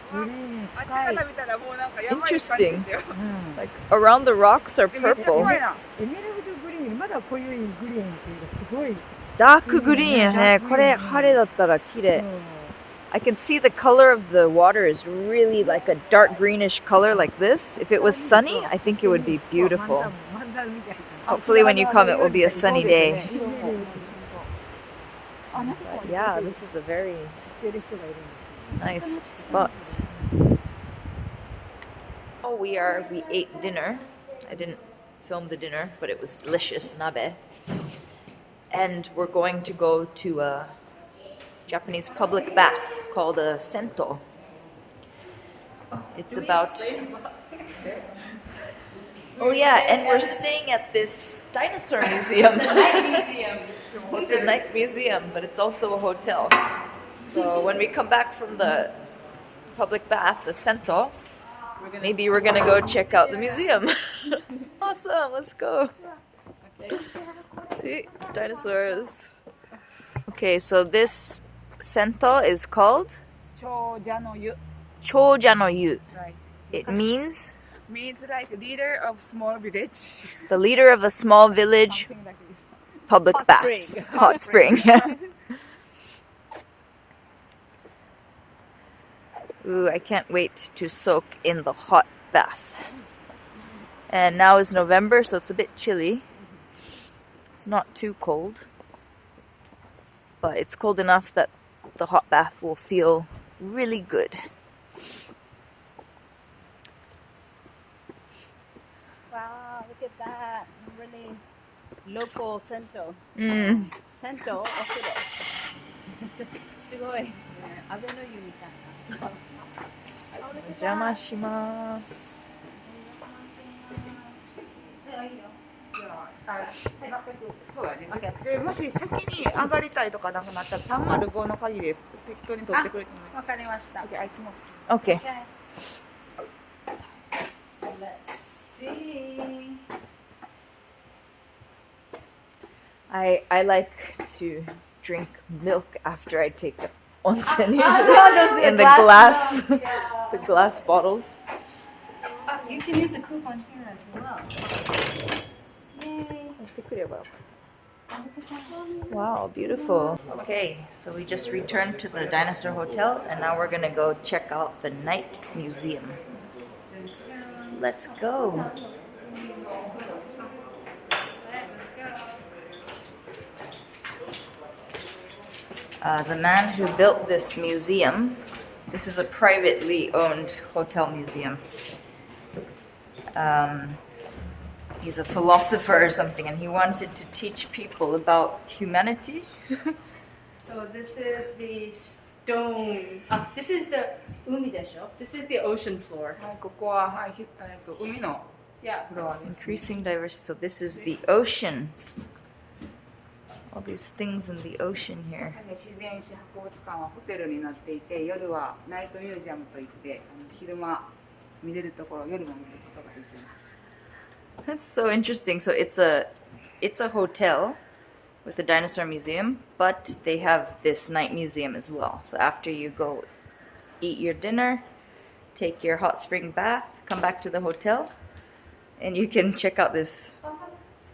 Interesting. Like around the rocks are purple. エメラルドグリーン、まだ濃いグリーンっていうかすごい。ダークグリーンね。これ晴れだったら綺麗。I can see the color of the water is really like a dark greenish color like this. If it was sunny, I think it would be beautiful. Hopefully when you come it will be a sunny day. But yeah, this is a very nice spot. Oh, we ate dinner. I didn't film the dinner, but it was delicious nabe. and we're going to go to a Japanese public bath called a sento. It's about... Oh yeah, and we're staying at this dinosaur museum. It's a night museum. It's a night museum, but it's also a hotel. So when we come back from the public bath, the sento, maybe we're gonna go check out the museum. Awesome, let's go. See, dinosaurs. Okay, so this sento is called Choja no yu. Choja no Yu. Right. It means Means like leader of small village. the leader of a small village Something like this. public Hot bath. spring. Hot spring. Ooh, I can't wait to soak in the hot bath. And now is November, so it's a bit chilly. It's not too cold, but it's cold enough that the hot bath will feel really good. Wow, look at that. Really local sento. Sento お風呂。すごい。アベノ湯みたいな。お邪魔します。そうだね。でもし先に上がりたいとかなくなったら305の鍵で適当に取ってくれてもいい。わかりました。あいつも。 Okay. Okay. Let's see. I like to drink milk after I take the onsen usually in the glass the glass bottles. You can use the coupon here as well. Yay. Wow, beautiful. Okay, so we just returned to the dinosaur hotel and now we're gonna go check out the night museum. Let's go. The man who built this museum, this is a privately owned hotel museum. He's a philosopher or something, and he wanted to teach people about humanity. So this is the stone. This is the umi desho. This is the ocean floor. ここは海の Yeah. フロアです。 Increasing diversity. So this is the ocean. All these things in the ocean here. 自然史博物館はホテルになっていて、夜はナイトミュージアムといって昼間見れるところ、夜も見ることができます。 That's so interesting. So it's a hotel with a dinosaur museum, but they have this night museum as well. So after you go eat your dinner, take your hot spring bath, come back to the hotel, and you can check out this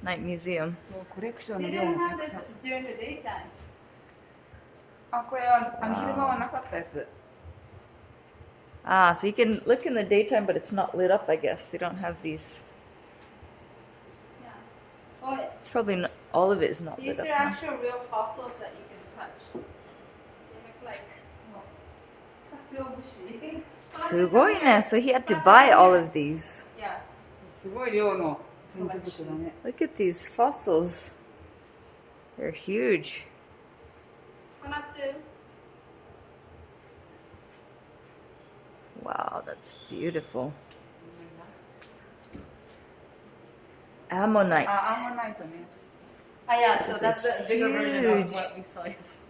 night museum. コレクション They の量 didn't も have たくさ this ん。 during the daytime. これは昼間はなかったやつ。 Ah, so you can look in the daytime, but it's not lit up, I guess. They don't have these. Yeah. Oh, It's probably not, all of it is not these lit are up. actual real fossils that you can touch. They look like katsuobushi. すごいね. So he had to buy all of these. Yeah. すごい量の展示物だね。 Look at these fossils. They're huge. Konatsu. Wow, that's beautiful. Ammonite. アンモナイトね。Yeah, so This that's the is bigger version of huge. what we saw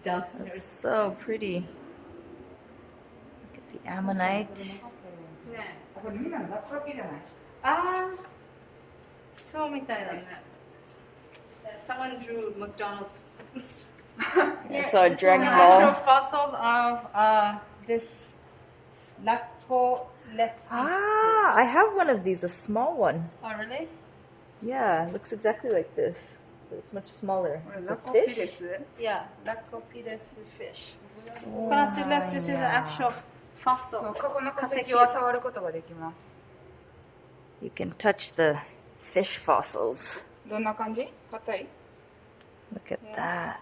downstairs. That's so pretty. Look at the ammonite. これみんなの落書きじゃない。そうみたいだね。Someone drew McDonald's. I saw a This is Dragon an actual Ball. fossil of this Lacoleptis. Ah, I have one of these, a small one. Oh, really? Yeah, it looks exactly like this, but it's much smaller. これ It's ラ a コピレ fish. ス。 Yeah, Lacoleptis fish. Oh, Konatsuleptis is an yeah. actual そ fossil. うここの化石を触ることができます。 You can touch the fish fossils. どんな感じ？硬い？ Look at that.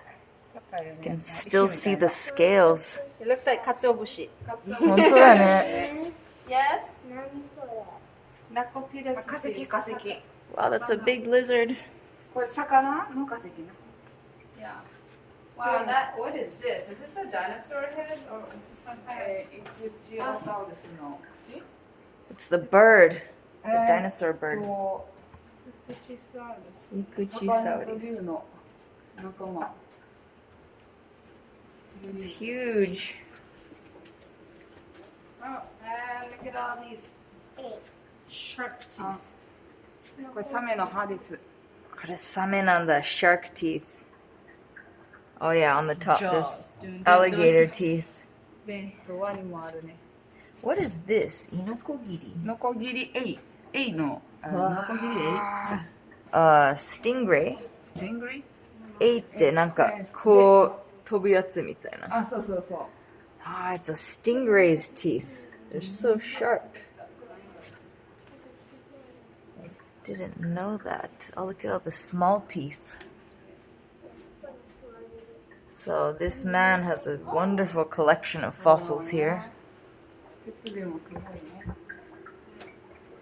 硬いよね。 You can still see the scales. It looks like katsuobushi. 本当だね. Yes? Lacoleptis 化石 is 化石。 Wow, that's a big lizard. これ魚の化石な。Yeah. Wow, that, what is this? Is this a dinosaur head or some kind of... It's the bird, the dinosaur bird. Ikuchisaurus. It's huge. Oh, and look at all these shark teeth. これサメの歯です。これサメなんだ, shark teeth. Oh yeah, on the top, Jaws. this alligator teeth. 終わりもあるね。 What is this? Inokogiri? ノコギリエイ。エイの、ノコギリエイ。Stingray? ステングリー？エイってなんかこう飛ぶやつみたいな。あ、そうそうそう。Ah, it's a stingray's teeth. They're so sharp. I didn't know that. Oh, look at all the small teeth. So this man has a wonderful collection of fossils here. 設備もすごいね。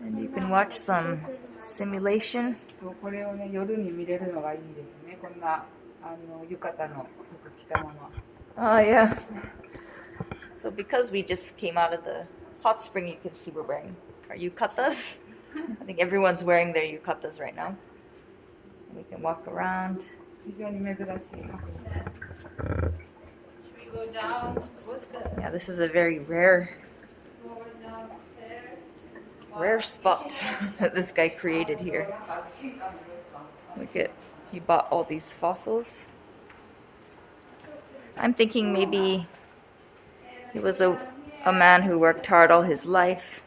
And you can watch some simulation. そうこれをね、夜に見れるのがいいですね。こんな、浴衣の服着たまま。 Oh, yeah. So because we just came out of the hot spring, you can see we're wearing our yukatas. I think everyone's wearing their yukatas right now. We can walk around. 非常に珍しい。 Should we go down? What's the... Yeah, this is a very rare Going downstairs? rare spot that this guy created here. Look at, he bought all these fossils. I'm thinking maybe he was a man who worked hard all his life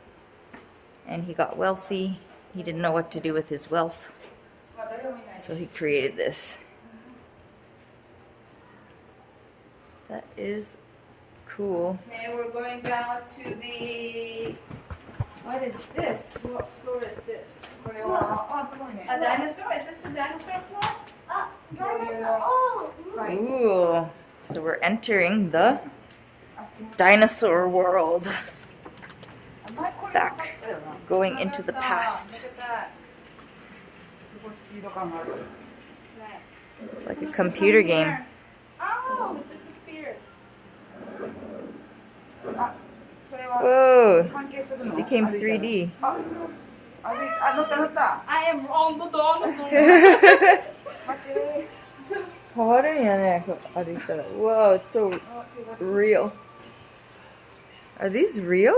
and he got wealthy. He didn't know what to do with his wealth, so he created this. That is cool. Okay, we're going down to the... What is this? What floor is this? これは、あ、すごいね。 A dinosaur? Is this the dinosaur floor? Ooh, so we're entering the dinosaur world. Back, going into the past. Look at that. すごいスピード感がある。 It's like a computer game. Oh, it disappeared. あ、それは Whoa, 関係する this の？ became 歩いたら 3D. あ、乗った乗った。 I am on the dinosaur. 待って。 Whoa, it's so real. Are these real?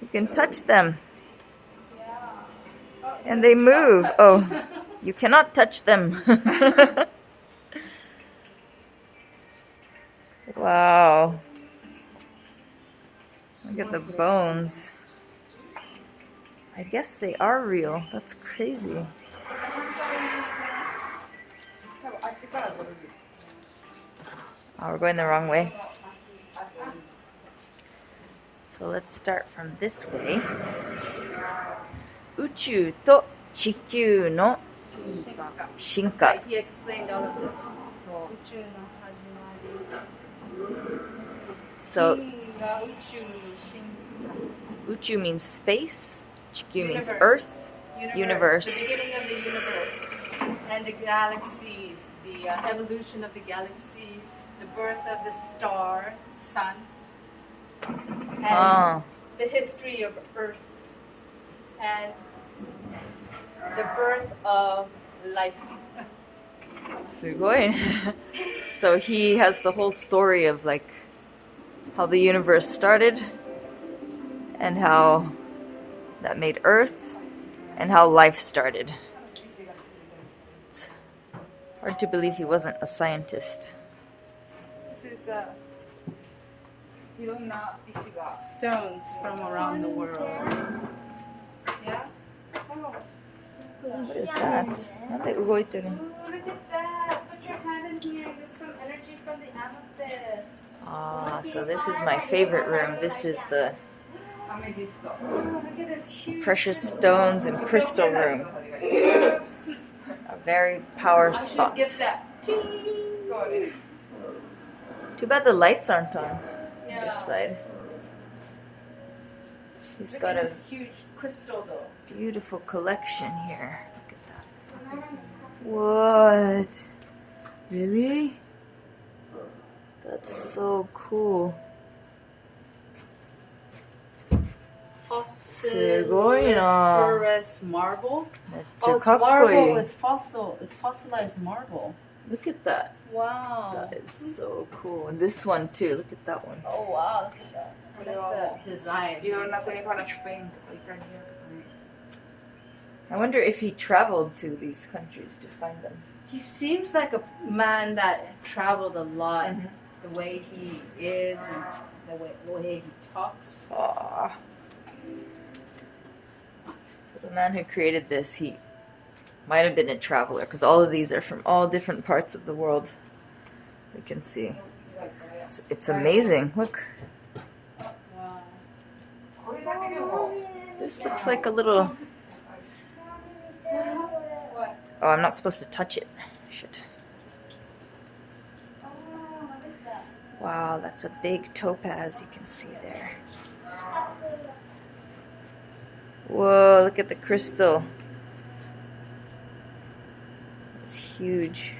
You can touch them. And they move. Oh, you cannot touch them. Wow. Look at the bones. I guess they are real. That's crazy. Oh, we're going the wrong way. So let's start from this way. 宇宙と地球の進化。 He explained all of this. So 宇宙進化。 宇宙 means space, 地球 means earth, universe. The beginning of the universe and the galaxies, the evolution of the galaxies, the birth of the star, sun, and Ah. the history of Earth, and the birth of life. すごいね。So he has the whole story of like how the universe started and how that made Earth and how life started. It's hard to believe he wasn't a scientist. This is いろんな石が stones from around the world. Yeah. What is that? なんで動いてるの? Look at that! Put your hand in here. There's some energy from the amethyst. Ah, so this is my favorite room. This is the アメディスト。 Oh, look at this huge. precious stones and crystal room. A very power I should spot. get that. そうです。 Too bad the lights aren't on this Yeah. side. He's Look got at a this huge crystal though. beautiful collection here. Look at that. What? Really? That's so cool. すごいな。 Flores marble. めっち Oh, ゃ it's かっこ marble いい。 with fossil. It's fossilized marble. Look at that. Wow. That is so cool. And this one too. Look at that one. Oh wow, look at that. I like the design. いろんな国からスペインとかイタリアとかね。 I wonder if he traveled to these countries to find them. He seems like a man that traveled a lot. The way he is and the way he talks. Aww. So the man who created this, he might have been a traveler because all of these are from all different parts of the world. We can see. It's amazing. Look. This looks like a little... Oh, I'm not supposed to touch it. Shit. Wow, that's a big topaz you can see there. Whoa, look at the crystal. It's huge.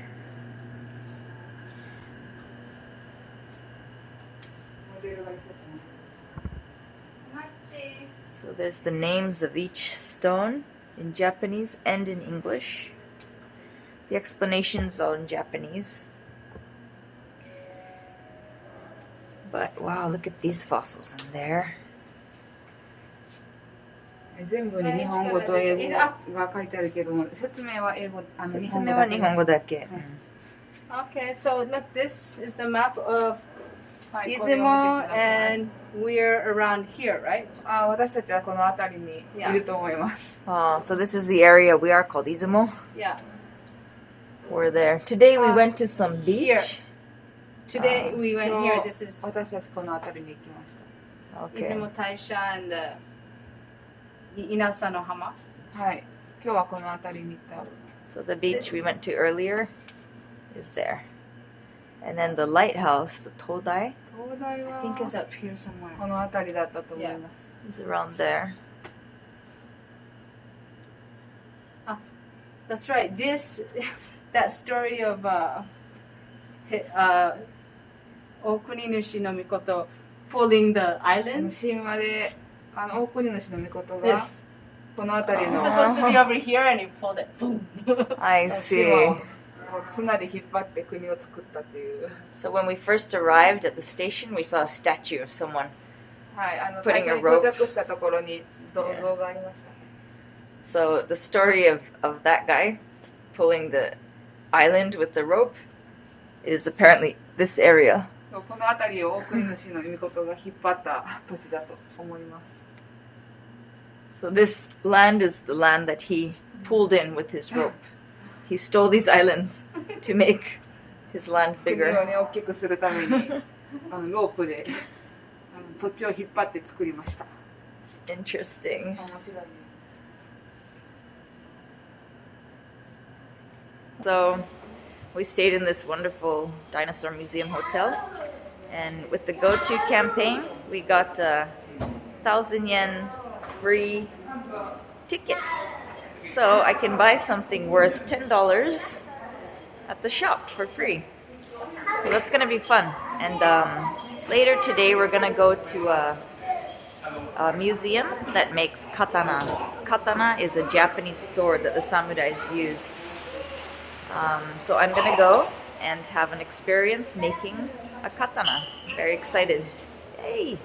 So there's the names of each stone in Japanese and in English. The explanations are in Japanese. But wow, look at these fossils in there. 全部に日本語と英語が書いてあるけども、説明は英語、日本語だけ。説明は日本語だけ。 Okay, so look, this is the map of はい、 Izumo, and we're around here, right? 私たちはこの辺りにいると思います。 Oh, so this is the area we are called Izumo. Yeah. We're there. Today we went to some beach. Here. Today we went here. This is 私たちこの辺りに行きました。 Okay. Izumo Taisha and Inasa no Hama. はい、今日はこの辺りに行った。 So the beach we went to earlier is there. And then the lighthouse, the Todai, 灯台 I は think it's up here somewhere. この辺りだったと思います。 is around there. That's right. This, that story of Okuninushi no Mikoto pulling the islands. 神話で大国主の御事が This この辺り is の supposed to be over here, and you pulled it. Boom. I 島 see. を綱で引っ張って国を作ったっていう。 So when we first arrived at the station, we saw a statue of someone. はい、Putting 最初 a に rope. 到着したところに銅像がありました。 So the story of that guy pulling the island with the rope is apparently this area. この辺りを大国主の御事が引っ張った土地だと思います。 So this land is the land that he pulled in with his rope. He stole these islands to make his land 国 bigger. をね大きくするためにロープで土地を引っ張って作りました。 Interesting. 面白いね。 So we stayed in this wonderful dinosaur museum hotel, and with the go-to campaign, we got a 1,000 yen free ticket. So I can buy something worth $10 at the shop for free. So that's gonna be fun. And later today, we're gonna go to a museum that makes katana. Katana is a Japanese sword that the samurais used. So I'm gonna go and have an experience making a katana. Very excited. Yay!